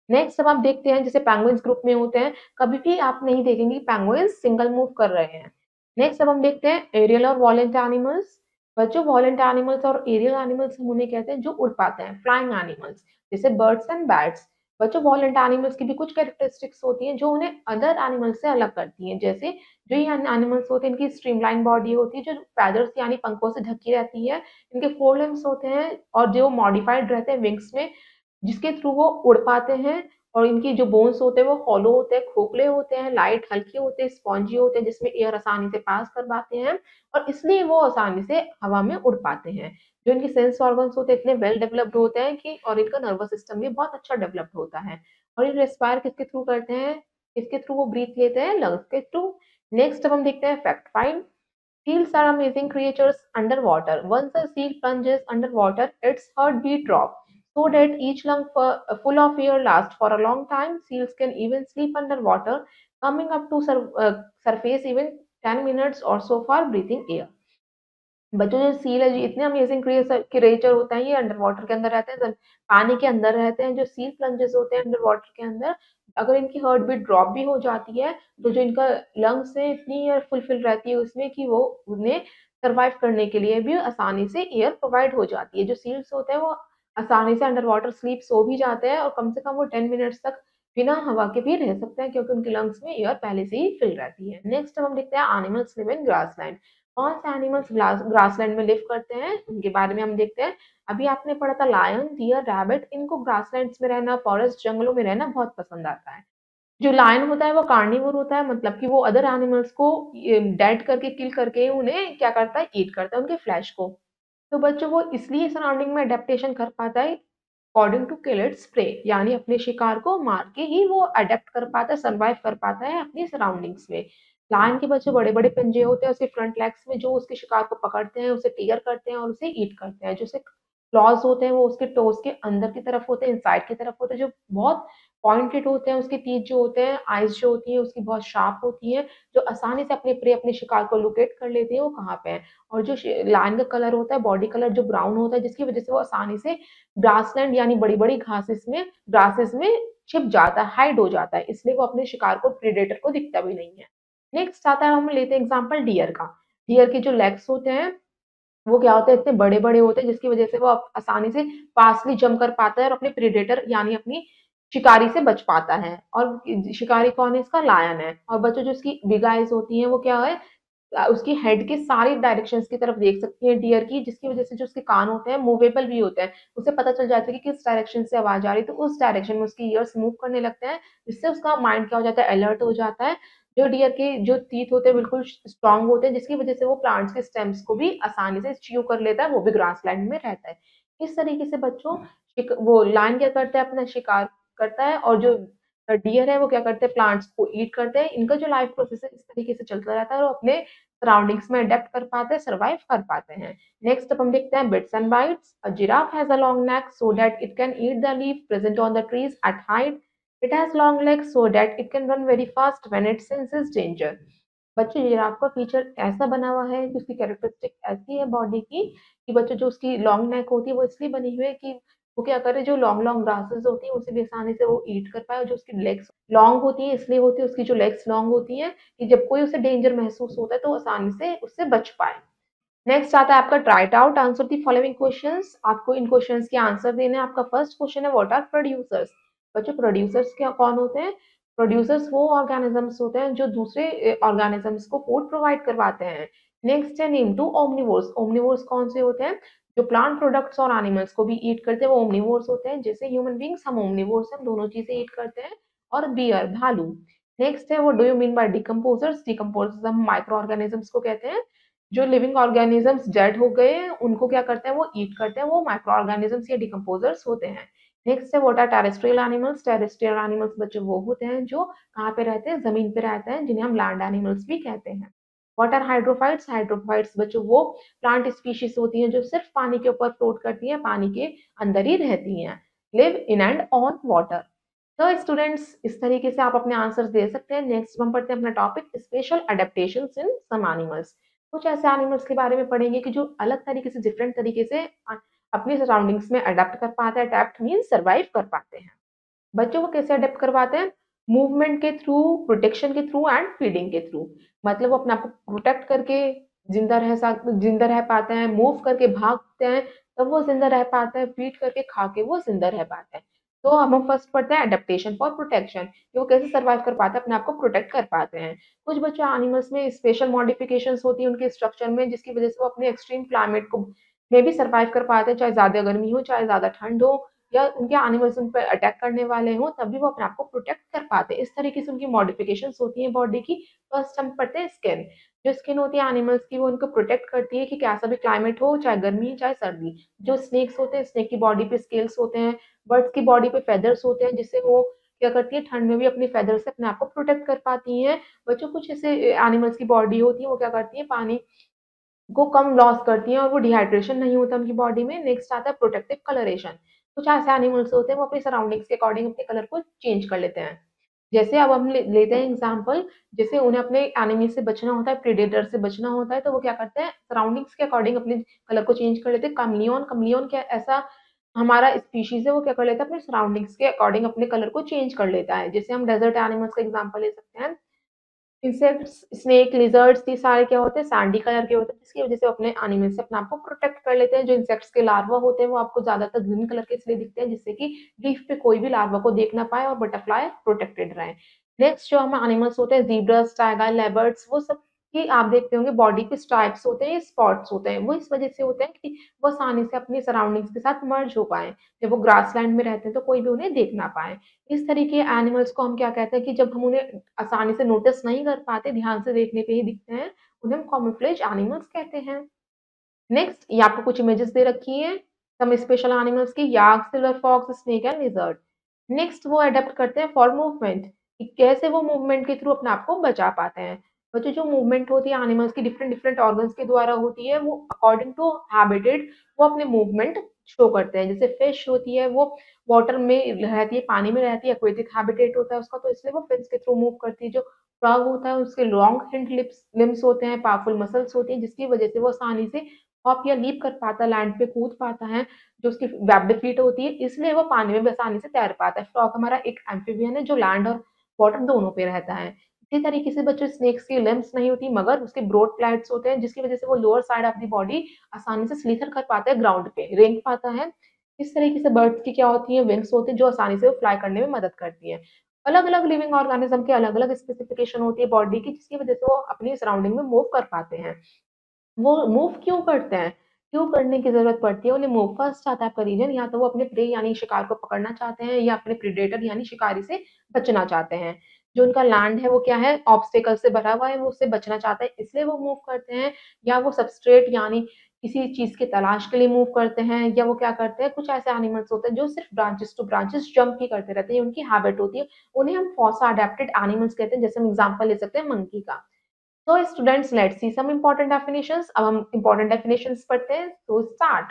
नेक्स्ट अब आप देखते हैं जैसे पेंगुइन्स ग्रुप में होते हैं, कभी भी आप नहीं देखेंगे पेंगुइन्स सिंगल मूव कर रहे हैं। नेक्स्ट अब हम देखते हैं एरियल और वॉलेंट एनिमल्स। बच्चों वॉलेंट एनिमल्स और एरियल एनिमल्स हम उन्हें कहते हैं जो उड़ पाते हैं, फ्लाइंग एनिमल्स, जैसे बर्ड्स एंड बैट्स। बच्चों वॉलेंट एनिमल्स की भी कुछ कैरेक्टरिस्टिक्स होती हैं जो उन्हें अदर एनिमल्स से अलग करती हैं। जैसे जो ये एनिमल्स होते हैं इनकी स्ट्रीमलाइन बॉडी होती है, जो फेदर्स यानी पंखों से ढकी रहती है, इनके फोर लिम्स होते हैं और जो मॉडिफाइड रहते हैं विंग्स में, जिसके थ्रू वो उड़ पाते हैं। और इनकी जो बोन्स होते हैं वो हॉलो होते हैं, खोखले होते हैं, लाइट हल्के होते हैं, स्पॉन्जी होते हैं, जिसमें एयर आसानी से पास कर पाते हैं और इसलिए वो आसानी से हवा में उड़ पाते हैं। जो इनके सेंस ऑर्गन्स होते हैं इतने वेल डेवलप्ड होते हैं कि, और इनका नर्वस सिस्टम भी बहुत अच्छा डेवलप्ड होता है। और ये रेस्पायर किसके थ्रू करते हैं, किसके थ्रू वो ब्रीथ लेते हैं, लंग्स के थ्रू। नेक्स्ट अब हम देखते हैं fact find. Seals are amazing creatures underwater. Once a seal plunges underwater, its heartbeat drops so that each lung full of air lasts for a long time. Seals can even sleep underwater, coming up to surface even 10 minutes or so for breathing air. बच्चों जो seal है जी इतने amazing creature होता है, ये under water के अंदर रहते हैं, पानी के अंदर रहते हैं। जो सील प्लंजेस होते हैं अंडर वाटर के अंदर, अगर इनकी हार्ट बीट ड्रॉप भी हो जाती है तो जो इनका लंग्स है इतनी एयर फुलफिल रहती है उसमें कि वो उन्हें सर्वाइव करने के लिए भी आसानी से एयर प्रोवाइड हो जाती है। जो सील्स होते हैं वो आसानी से अंडर वाटर स्लीप सो भी जाते हैं और कम से कम वो 10 मिनट्स तक बिना हवा के भी रह सकते हैं, क्योंकि उनके लंग्स में एयर पहले से ही फिल रहती है। नेक्स्ट हम देखते हैं एनिमल्स लिव इन ग्रासलैंड। कौन से एनिमल्स ग्रासलैंड में लिव करते हैं उनके बारे में हम देखते हैं। अभी आपने पढ़ा था लायन, डियर, रैबिट, इनको ग्रासलैंड्स में रहना, फॉरेस्ट जंगलों में रहना बहुत पसंद आता है। जो लायन होता है वो कार्निवोर होता है, मतलब कि वो अदर एनिमल्स को डेड करके, किल करके उन्हें क्या करता है, ईट करता है उनके फ्लैश को। तो बच्चों वो इसलिए सराउंडिंग में अडेप्टेशन कर पाता है according to kill its prey, यानी अपने शिकार को मार के ही वो अडेप्ट कर पाता है, सर्वाइव कर पाता है अपनी सराउंडिंग्स में। लायन के बच्चे बड़े-बड़े पंजे होते हैं, उसके फ्रंट लेग्स में जो उसके शिकार को पकड़ते हैं, उसे टीयर करते हैं और उसे ईट करते हैं। जो उसके क्लॉज़ होते हैं वो उसके टोज़ के अंदर की तरफ होते हैं, इनसाइड की तरफ होते हैं, जो बहुत पॉइंटेड होते हैं। उसके टीथ जो होते हैं, आइज़ जो होती हैं उसकी बहुत शार्प होती हैं, जो आसानी से अपने प्रे, अपने शिकार को लोकेट कर लेती हैं वो कहाँ पे है। और जो लायन का कलर होता है, बॉडी कलर जो ब्राउन होता है, जिसकी वज़ह से वो आसानी से ग्रासलैंड यानी बड़ी-बड़ी ग्रासेस में छिप जाता है, हाइड हो जाता है, इसलिए वो अपने शिकार को, प्रेडेटर को दिखता भी नहीं है। नेक्स्ट आता है, हम लेते हैं एग्जांपल डियर का। डियर के जो लेग्स होते हैं वो क्या होते हैं, इतने बड़े-बड़े होते हैं जिसकी वजह से वो आसानी से फास्टली जंप कर पाता है और अपने प्रेडेटर यानी अपनी शिकारी से बच पाता है। और शिकारी कौन है इसका? लायन है। और बच्चों जो इसकी बिग आइज़ होती हैं वो क्या है, उसकी हेड के सारी डायरेक्शंस की तरफ देख सकती है डियर की, जिसकी वजह से जो उसके कान होते हैं मूवेबल भी होते हैं। उसे पता चल जाता है कि किस डायरेक्शन से आवाज़ आ रही है, तो उस डायरेक्शन में उसकी ईयर्स मूव करने लगते हैं, जिससे उसका माइंड क्या हो जाता है, अलर्ट हो जाता है। जो डियर के जो टीथ होते हैं बिल्कुल स्ट्रॉन्ग होते हैं, जिसकी वजह से वो प्लांट्स के स्टेम्स को भी आसानी से च्यू कर लेता है, वो भी ग्रासलैंड में रहता है। इस तरीके से बच्चों वो लायन क्या करता है, अपना शिकार करता है, और जो डियर है वो क्या करते हैं, प्लांट्स को ईट करते हैं। इनका जो लाइफ प्रोसेस है इस तरीके से चलता रहता है और वो अपने सराउंडिंग्स में अडेप्ट कर पाते हैं, सर्वाइव कर पाते हैं। नेक्स्ट अब हम देखते हैं bits and bites. A giraffe has a long neck so that it can eat the leaf present on the trees at height. It has long legs so that it can run very fast when it senses danger. बच्चों giraffe का feature ऐसा बना हुआ है कि उसकी characteristic ऐसी है बॉडी की कि बच्चों जो उसकी लॉन्ग नेक होती है वो इसलिए बनी हुई है कि वो क्या करे, जो लॉन्ग लॉन्ग ग्रासेस होती है उसे भी आसानी से वो ईट कर पाए। और जो उसकी लेग्स लॉन्ग होती है इसलिए होती है, उसकी जो लेग्स लॉन्ग होती है कि जब कोई उसे डेंजर महसूस होता है तो आसानी से उससे बच पाए। नेक्स्ट आता है आपका try it out, answer the following questions. आपको इन क्वेश्चंस के आंसर देने हैं। आपका फर्स्ट क्वेश्चन है, व्हाट आर प्रोड्यूसर्स? बच्चों प्रोड्यूसर्स क्या कौन होते हैं? प्रोड्यूसर्स वो ऑर्गेनिजम्स होते हैं जो दूसरे ऑर्गेनिजम्स को फूड प्रोवाइड करवाते हैं। नेक्स्ट है, नेम टू ओमनिवोर्स। ओमनिवोर्स कौन से होते हैं? जो प्लांट प्रोडक्ट्स और एनिमल्स को भी ईट करते हैं वो ओमनिवोर्स होते हैं। जैसे ह्यूमन बींग्स हम ओमनिवोर्स हैं, हम दोनों चीजें ईट करते हैं। और बियर भालू। नेक्स्ट है, वो do you mean by decomposers? Decomposers हम माइक्रो ऑर्गेनिजम्स को कहते हैं। जो लिविंग ऑर्गेनिजम्स डेड हो गए हैं उनको क्या करते हैं, वो ईट करते हैं, वो माइक्रो ऑर्गेनिजम्स या डिकम्पोजर्स होते हैं। नेक्स्ट है, what are terrestrial animals? Terrestrial animals बच्चों वो होते हैं जो कहाँ पे रहते हैं, जमीन पे रहते हैं, जिन्हें हम लैंड एनिमल्स भी कहते हैं। What are hydrophytes? हाइड्रोफाइट्स बच्चों वो प्लांट स्पीशीज होती हैं जो सिर्फ पानी के ऊपर फ्लोट करती हैं, पानी के अंदर ही रहती हैं, live in and on water. तो स्टूडेंट्स इस तरीके से आप अपने आंसर्स दे सकते हैं। नेक्स्ट हम पढ़ते हैं अपना टॉपिक, स्पेशल अडेप्टेशंस इन सम एनिमल्स। कुछ ऐसे एनिमल्स के बारे में पढ़ेंगे कि जो अलग तरीके से, डिफरेंट तरीके से अपनी सराउंडिंग्स में अडेप्ट कर पाते हैं। अडेप्ट मीन सर्वाइव कर पाते हैं। बच्चों को कैसे अडेप्ट करवाते हैं? मूवमेंट के थ्रू, प्रोटेक्शन के थ्रू एंड फीडिंग के थ्रू। मतलब वो अपने आप को प्रोटेक्ट करके जिंदा रह पाते हैं, मूव करके भागते हैं तब वो जिंदा रह पाते हैं, फीड करके खा के वो जिंदा रह पाते हैं। तो हम फर्स्ट पढ़ते हैं एडेप्टेशन फॉर प्रोटेक्शन, कि वो कैसे सर्वाइव कर पाते हैं, अपने आप को प्रोटेक्ट कर पाते हैं। कुछ बच्चों एनिमल्स में स्पेशल मॉडिफिकेशंस होती है उनके स्ट्रक्चर में, जिसकी वजह से वो अपने एक्सट्रीम क्लाइमेट को में भी सर्वाइव कर पाते हैं, चाहे ज्यादा गर्मी हो चाहे ज्यादा ठंड हो, या उनके एनिमल्स उन पर अटैक करने वाले हों, तब भी वो अपने आप को प्रोटेक्ट कर पाते हैं। इस तरीके से उनकी मॉडिफिकेशंस होती हैं बॉडी की। फर्स्ट हम पढ़ते हैं स्किन। जो स्किन होती है एनिमल्स की वो उनको प्रोटेक्ट करती है कि कैसा भी क्लाइमेट हो, चाहे गर्मी चाहे सर्दी। जो स्नेक्स होते हैं, स्नेक की बॉडी पे स्केल्स होते हैं, बर्ड्स की बॉडी पे फेदर्स होते हैं, जिससे वो क्या करती है, ठंड में भी अपनी फेदर से अपने आप को प्रोटेक्ट कर पाती हैं। बच्चों कुछ ऐसे एनिमल्स की बॉडी होती है वो क्या करती है, पानी को कम लॉस करती हैं और वो डिहाइड्रेशन नहीं होता उनकी बॉडी में। नेक्स्ट आता है प्रोटेक्टिव कलरेशन। कुछ ऐसे एनिमल्स होते हैं वो अपनी सराउंडिंग्स के अकॉर्डिंग अपने कलर को चेंज कर लेते हैं। जैसे अब हम लेते हैं एग्जांपल, जैसे उन्हें अपने एनिमी से बचना होता है, प्रेडेटर से बचना होता है, तो वो क्या करते हैं, सराउंडिंग्स के अकॉर्डिंग अपने कलर को चेंज कर लेते हैं। कमलियोन, कमलियोन क्या ऐसा हमारा स्पीशीज है, वो क्या कर लेता है, अपने सराउंडिंग्स के अकॉर्डिंग अपने कलर को चेंज कर लेता है। जैसे हम डेजर्ट एनिमल्स का एग्जांपल ले सकते हैं, इंसेक्ट्स, स्नेक, लिजर्ड्स, ये सारे क्या होते हैं, सैंडी कलर के होते हैं, जिसकी वजह से वो अपने एनिमल से अपने आप को प्रोटेक्ट कर लेते हैं। जो इंसेक्ट्स के लार्वा होते हैं वो आपको ज्यादातर ग्रीन कलर के इसलिए दिखते हैं, जिससे कि लीफ पे कोई भी लार्वा को देख ना पाए और बटरफ्लाई प्रोटेक्टेड रहे। नेक्स्ट जो हम एनिमल्स होते हैं, ज़ीब्रास, टाइगर, लेपर्ड्स, वो सब की आप देखते होंगे बॉडी पे स्ट्राइप्स होते हैं, स्पॉट्स होते हैं। वो इस वजह से होते हैं कि वो आसानी से अपनी सराउंडिंग्स के साथ मर्ज हो पाए। जब वो ग्रासलैंड में रहते हैं तो कोई भी उन्हें देख ना पाए। इस तरीके एनिमल्स को हम क्या कहते हैं कि जब हम उन्हें आसानी से नोटिस नहीं कर पाते, ध्यान से देखने पे ही दिखते हैं, उन्हें हम कैमोफ्लेज एनिमल्स कहते हैं। नेक्स्ट ये आपको कुछ इमेजेस दे रखी है सम स्पेशल एनिमल्स की, yak, silver fox, snake and lizard. Next वो अडेप्ट करते हैं फॉर मूवमेंट, कि कैसे वो मूवमेंट के थ्रू अपने आप को बचा पाते हैं। बच्चों जो मूवमेंट होती है एनिमल्स की डिफरेंट डिफरेंट ऑर्गन्स के द्वारा होती है, वो अकॉर्डिंग टू हैबिटेट वो अपने मूवमेंट शो करते हैं। जैसे फिश होती है वो वाटर में रहती है, पानी में रहती है, एक्वेटिक हैबिटेट होता है उसका, तो इसलिए वो फिन्स के थ्रू मूव करती है। जो फ्रॉग होता है उसके लॉन्ग हिंड लिप्स लिम्स होते हैं, पावरफुल मसल्स होती हैं, जिसकी वजह से वो आसानी से हॉप या लीप कर पाता है, लैंड पे कूद पाता है। जो उसकी वेब्ड फीट होती है, इसलिए वो पानी में भी आसानी से तैर पाता है। फ्रॉग हमारा एक एम्फीबियन है जो लैंड और वाटर दोनों पे रहता है। इसी तरीके से बच्चों स्नेक्स की लिम्स नहीं होती, मगर उसके ब्रॉड प्लेट्स होते हैं, जिसकी वजह से वो lower side of the body आसानी से स्लीथर कर पाता है, ग्राउंड पे रेंग पाता है। इस तरीके से बर्ड्स की क्या होती है, विंग्स होती है जो आसानी से फ्लाई करने में मदद करती है। अलग अलग लिविंग ऑर्गेनिज्म के अलग अलग स्पेसिफिकेशन होती है बॉडी की, जिसकी वजह से वो अपनी सराउंडिंग में मूव कर पाते हैं। वो मूव क्यों करते हैं? क्यों करने की ज़रूरत पड़ती है उन्हें मूव? फर्स्ट आता है आपका रीज़न, या तो वो अपने प्रे यानी शिकार को पकड़ना चाहते हैं, या अपने प्रेडेटर यानी शिकारी से बचना चाहते हैं। जो उनका लैंड है वो क्या है, ऑब्स्टेकल से भरा हुआ है, वो उससे बचना चाहते हैं इसलिए वो मूव करते हैं। या वो सबस्ट्रेट यानी किसी चीज़ की तलाश के लिए मूव करते हैं। या वो क्या करते हैं, कुछ ऐसे एनिमल्स होते हैं जो सिर्फ़ ब्रांचेज़ टू ब्रांचेज़ जंप ही करते रहते हैं, ये उनकी हैबिट होती है। उन्हें हम फॉसा अडैप्टेड एनिमल्स कहते हैं, जैसे हम एग्ज़ाम्पल ले सकते हैं मंकी का। So students, let's see some important definitions. अब हम important definitions पढ़ते हैं। So start.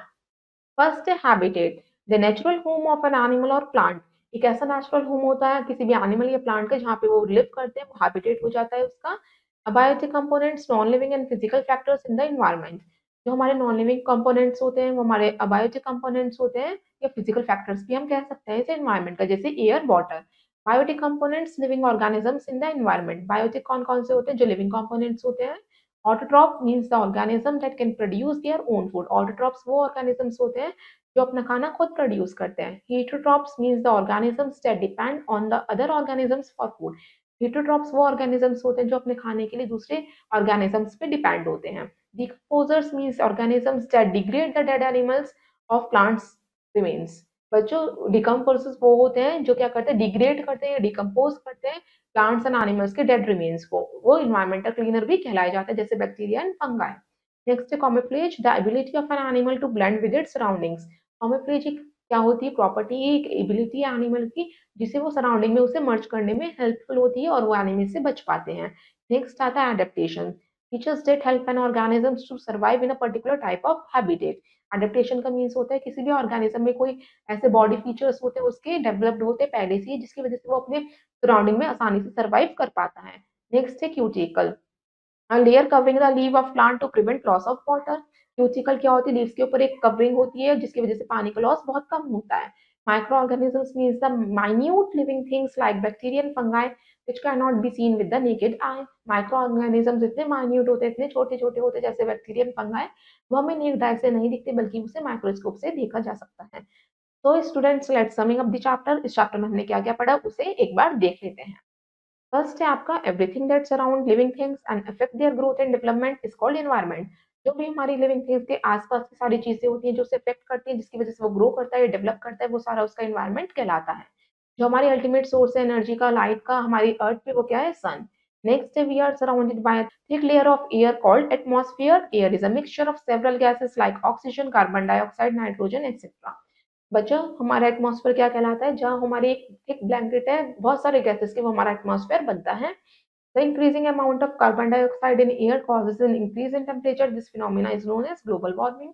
फर्स्ट है habitat, the natural home of an animal और प्लांट। एक ऐसा नेचुरल होम होता है किसी भी एनिमल या प्लांट का जहाँ पे वो लिव करते हैं, वो हैबिटेट हो जाता है उसका। Biotic components, non living and physical factors in the environment. जो हमारे नॉन लिविंग कंपोनेंट्स होते हैं वो हमारे अबायोटिक कंपोनेंट्स होते हैं, या फिजिकल फैक्टर्स भी हम कह सकते हैं इसे एनवायरनमेंट का, जैसे air, water. Biotic components, living organisms in the environment. Biotic कौन कौन से होते हैं, जो लिविंग कंपोनेंट्स होते हैं। Autotroph means the organism that can produce their own food. Autotrophs वो ऑर्गेनिजम्स होते हैं जो अपना खाना खुद प्रोड्यूस करते हैं। Heterotrophs means the organisms that depend on the other organisms for food. Heterotrophs वो ऑर्गेनिजम्स होते हैं जो अपने खाने के लिए दूसरे ऑर्गेनिजम्स पे डिपेंड होते हैं। Decomposers means organisms that degrade the dead animals of plants remains. बच्चों डिकम्पोजर्स वो होते हैं जो क्या करते हैं, डिग्रेड करते हैं, डिकम्पोज करते हैं प्लांट्स एंड एनिमल्स के डेड रिमेन्स को। वो इन्वायरमेंटल क्लीनर भी कहलाए जाते हैं, जैसे बैक्टीरिया एंड फंगाई। नेक्स्ट है camouflage, the ability of an animal to blend with its surroundings। camouflage एक क्या होती है, प्रॉपर्टी, एक एबिलिटी है एनिमल की, जिसे वो सराउंडिंग में उसे मर्ज करने में हेल्पफुल होती है और वो एनिमी से बच पाते हैं। नेक्स्ट आता है adaptation, features that help an organisms to survive in a particular type of habitat. Adaptation का मीन्स होता है किसी भी ऑर्गेनिज्म में कोई ऐसे बॉडी फीचर्स होते हैं उसके डेवलप्ड होते हैं पहले से ही, जिसकी वजह से वो अपने सराउंडिंग में आसानी से सर्वाइव कर पाता है। नेक्स्ट है cuticle, a layer covering the leaf of plant to prevent loss of water। Cuticle क्या होती है, लीव्स के ऊपर एक कवरिंग होती है जिसकी वजह से पानी का लॉस बहुत कम होता है। Micro organisms means the minute living things like bacteria and fungi which cannot be seen with the naked eye। Micro organisms इतने माइन्यूट होते हैं, इतने छोटे छोटे होते हैं, जैसे बैक्टीरिया एंड फंगाई, वो हमें नेक्ड आई से नहीं दिखते बल्कि उसे माइक्रोस्कोप से देखा जा सकता है। तो students, let's summing up the chapter. इस चैप्टर में हमने क्या क्या पढ़ा उसे एक बार देख लेते हैं। फर्स्ट है आपका everything that surround living things and affect their growth and development is called environment. जो भी हमारी लिविंग थिंग्स के आसपास की सारी चीजें होती हैं जो उसे अफेक्ट करती हैं, जिसकी वजह से वो ग्रो करता है, डेवलप करता है, वो सारा उसका एनवायरनमेंट कहलाता है। जो हमारी अल्टीमेट सोर्स है एनर्जी का, लाइट का, हमारी अर्थ पे, वो क्या है, सन। नेक्स्ट है we are surrounded by thick layer of air called atmosphere. Air is a mixture of several gases like oxygen, carbon dioxide, nitrogen etcetera. बचा हमारा एटमॉस्फेयर क्या कहलाता है, जहाँ हमारी एक थिक ब्लैंकेट है बहुत सारे गैसेस की, वो हमारा एटमॉस्फेयर बनता है। The increasing amount of carbon dioxide in air causes an increase in temperature. This phenomena is known as global warming।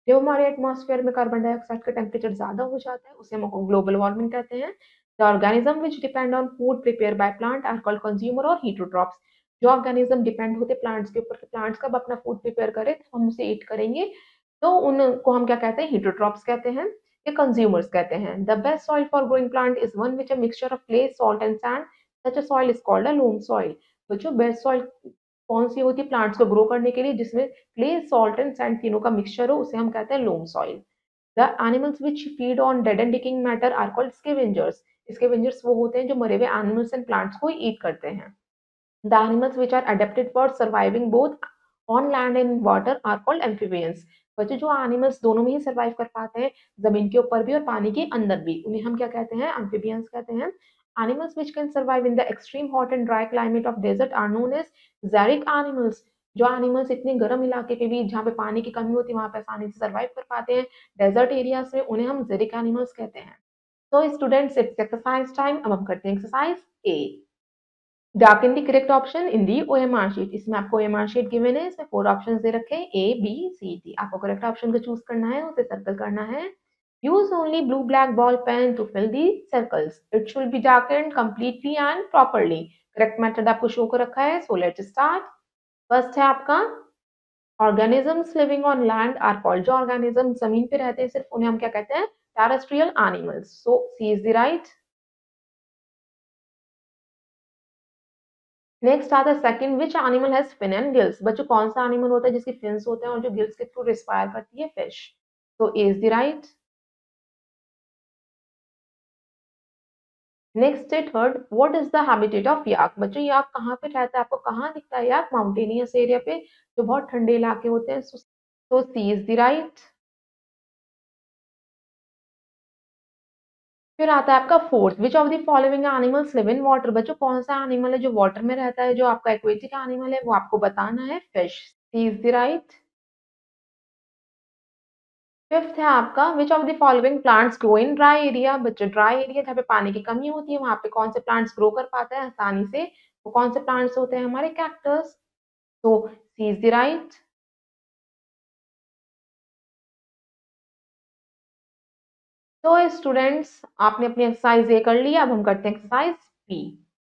जब हमारे एटमॉस्फेयर में कार्बन डाइऑक्साइड का टेम्परेचर ज्यादा हो जाता है उसे हम ग्लोबल वार्मिंग कहते हैं। The organism which depend on food prepare by plant are called consumer और हीटरोट्रॉप्स। जो ऑर्गेनिज्म डिपेंड होते प्लांट्स के ऊपर कि प्लांट्स कब अपना फूड प्रिपेयर करें तो हम उसे ईट करेंगे, तो उनको हम क्या कहते हैं, हीटरोट्रॉप्स कहते हैं या कंज्यूमर्स कहते हैं। The best soil for growing plant is one which a mixture of clay, salt and sand. Such a soil is called a loam soil. तो जो बेस्ट सॉइल कौन सी होती है प्लांट्स को ग्रो करने के लिए, जिसमें क्ले, सॉल्ट एंड सैंड तीनों का मिक्सचर हो, उसे हम कहते हैं loam soil. The animals which feed on dead and decaying matter are called scavengers. Scavengers वो होते हैं जो मरे हुए एनिमल्स एंड प्लांट्स को ईट करते हैं। The animals which are adapted for surviving both on land and water are called amphibians. बच्चों जो एनिमल्स दोनों में ही सर्वाइव कर पाते हैं, जमीन के ऊपर भी और पानी के अंदर भी, उन्हें हम क्या कहते हैं, एम्फीबियंस कहते हैं। Animals which can survive in the extreme hot and dry climate of desert are known as xeric animals. जो एनिमल्स इतने गर्म इलाके पे भी, जहाँ पे पानी की कमी होती है, वहां पे आसानी से सर्वाइव कर पाते हैं डेजर्ट एरियाज में, उन्हें हम जेरिक एनिमल्स कहते हैं। तो स्टूडेंट्स, इट्स एक्सरसाइज टाइम। अब हम करते हैं exercise A. Darken the correct option in the OMR sheet. इसमें आपको ओएमआर शीट गिवन है, इसमें 4 ऑप्शंस दे रखे हैं ए, बी, सी, डी। आपको करेक्ट ऑप्शन को चूज करना है, उसे सर्कल करना है। Use only blue black ball pen to fill the circles. It should be darken completely and properly. Correct method आपको शो कर रखा है, सो लेट्स स्टार्ट। फर्स्ट है आपका organisms living on land are called. जो organism जमीन पे रहते हैं सिर्फ उन्हें हम क्या कहते हैं? Terrestrial animals. So C is the right. Next आता है second, which animal has fin and gills. बच्चों कौन सा एनिमल होता है जिसकी फिन्स होते हैं और जो गिल्स के थ्रू रिस्पायर करती है? Fish. So A is the right. Next है third, what is the habitat of yak. बच्चों याक कहाँ पे रहता है? आपको कहाँ दिखता है याक? माउंटेनियस एरिया पे, जो बहुत ठंडे इलाके होते हैं। सो सी इज द राइट। फिर आता है आपका fourth, which of the following animals live in water. बच्चों कौन सा एनिमल है जो वाटर में रहता है? जो आपका एक्वेटिक एनिमल है वो आपको बताना है, fish. C is the right. Fifth है आपका, which of the following plants grow in dry area. बच्चों ड्राई एरिया जहाँ पे पानी की कमी होती है वहां पे कौन से प्लांट्स ग्रो कर पाते हैं आसानी से? वो कौन से प्लांट्स होते हैं? हमारे कैक्टस। तो सी इज द राइट। तो स्टूडेंट्स आपने अपनी एक्सरसाइज ए कर लिया, अब हम करते हैं exercise B.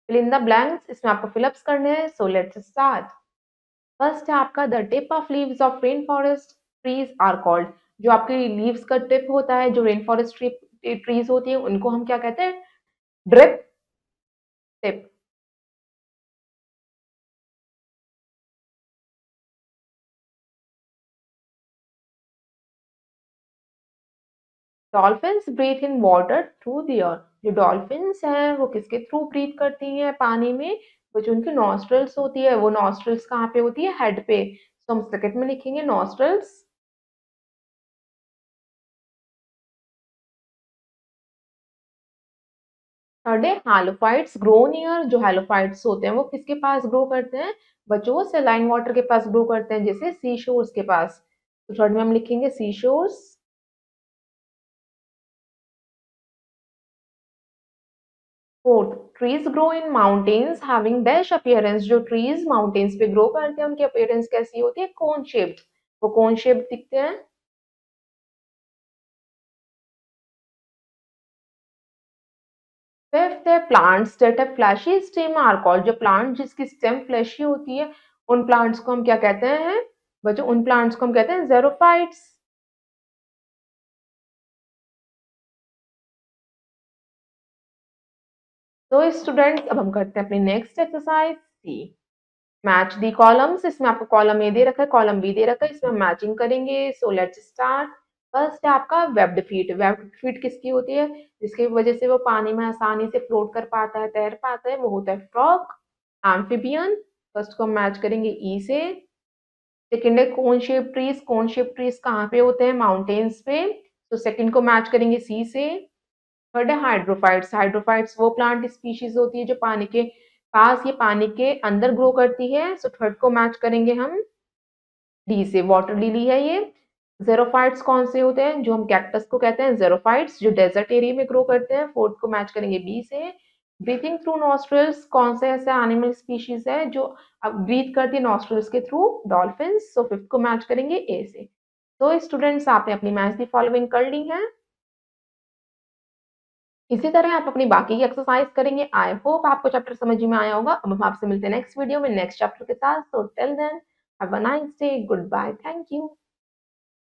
Fill in the blanks. इसमें आपको फिलअप्स करने हैं, सो लेट्स स्टार्ट। फर्स्ट है आपका, the tip of leaves of rain forest trees are called. जो आपकी लीव्स का टिप होता है, जो रेन फॉरेस्ट ट्रीज होती है, उनको हम क्या कहते हैं? Drip tip. Dolphins breathe in water through the air. जो डॉल्फिन्स हैं वो किसके थ्रू ब्रीथ करती हैं पानी में? वो जो उनकी नॉस्ट्रल्स होती है, वो नॉस्ट्रल्स कहाँ पे होती है? हेड पे। तो हम सेकंड में लिखेंगे नॉस्ट्रल्स। थर्ड है हैलोफाइट्स ग्रो नियर। जो हैलोफाइट्स होते हैं वो किसके पास ग्रो करते हैं? बच्चों वो सेलाइन वाटर के पास ग्रो करते हैं, जैसे सी शोर्स के पास। तो थर्ड में हम लिखेंगे sea shores. Fourth, trees grow in mountains having dash appearance. जो ट्रीज माउंटेन्स पे ग्रो करते हैं उनकी अपीयरेंस कैसी होती है? Cone shaped. वो कोन शेप्ड दिखते हैं। फिफ्थ है plants that have fleshy stem are called. जो प्लांट जिसकी स्टेम फ्लैशी होती है उन प्लांट्स को हम क्या कहते हैं? बच्चों उन प्लांट्स को हम कहते हैं ज़ेरोफाइट्स। तो स्टूडेंट्स अब हम करते हैं अपनी नेक्स्ट एक्सरसाइज सी, मैच दी कॉलम्स। इसमें आपको कॉलम ए दे रखा है, कॉलम बी दे रखा है, इसमें हम मैचिंग करेंगे। सो लेट्स स्टार्ट। फर्स्ट है आपका वेब्ड फीट। वेब्ड फीट किसकी होती है? जिसकी वजह से वो पानी में आसानी से फ्लोट कर पाता है, तैर पाता है, वो होता है फ्रॉग। एम्फिबियन। फर्स्ट को हम मैच करेंगे ई से। सेकेंड है cone shape trees. Cone shape trees कहाँ पे होते हैं? माउंटेन्स पे। तो सेकंड को मैच करेंगे सी से। थर्ड है हाइड्रोफाइट्स। हाइड्रोफाइट्स वो प्लांट स्पीशीज होती है जो पानी के पास, ये पानी के अंदर ग्रो करती है। सो थर्ड को मैच करेंगे हम डी से, वाटर लिली है ये। जेरोफाइट्स कौन से होते हैं? जो हम कैक्टस को कहते हैं जेरोफाइट्स, जो डेजर्ट एरिया में ग्रो करते हैं। फोर्थ को मैच करेंगे बी से। ब्रीथिंग थ्रू नॉस्ट्रल्स कौन से ऐसे एनिमल स्पीशीज है जो अब ब्रीथ करती है नॉस्ट्रल्स के थ्रू? डॉल्फिन्स। सो फिफ्थ को मैच करेंगे ए से। तो स्टूडेंट्स आपने अपनी मैच दी फॉलोइंग कर ली है। इसी तरह आप अपनी बाकी की एक्सरसाइज करेंगे। आई होप आपको चैप्टर समझ में आया होगा। अब हम आपसे मिलते हैं नेक्स्ट वीडियो में नेक्स्ट चैप्टर के साथ। So till then have a nice day, goodbye, thank you.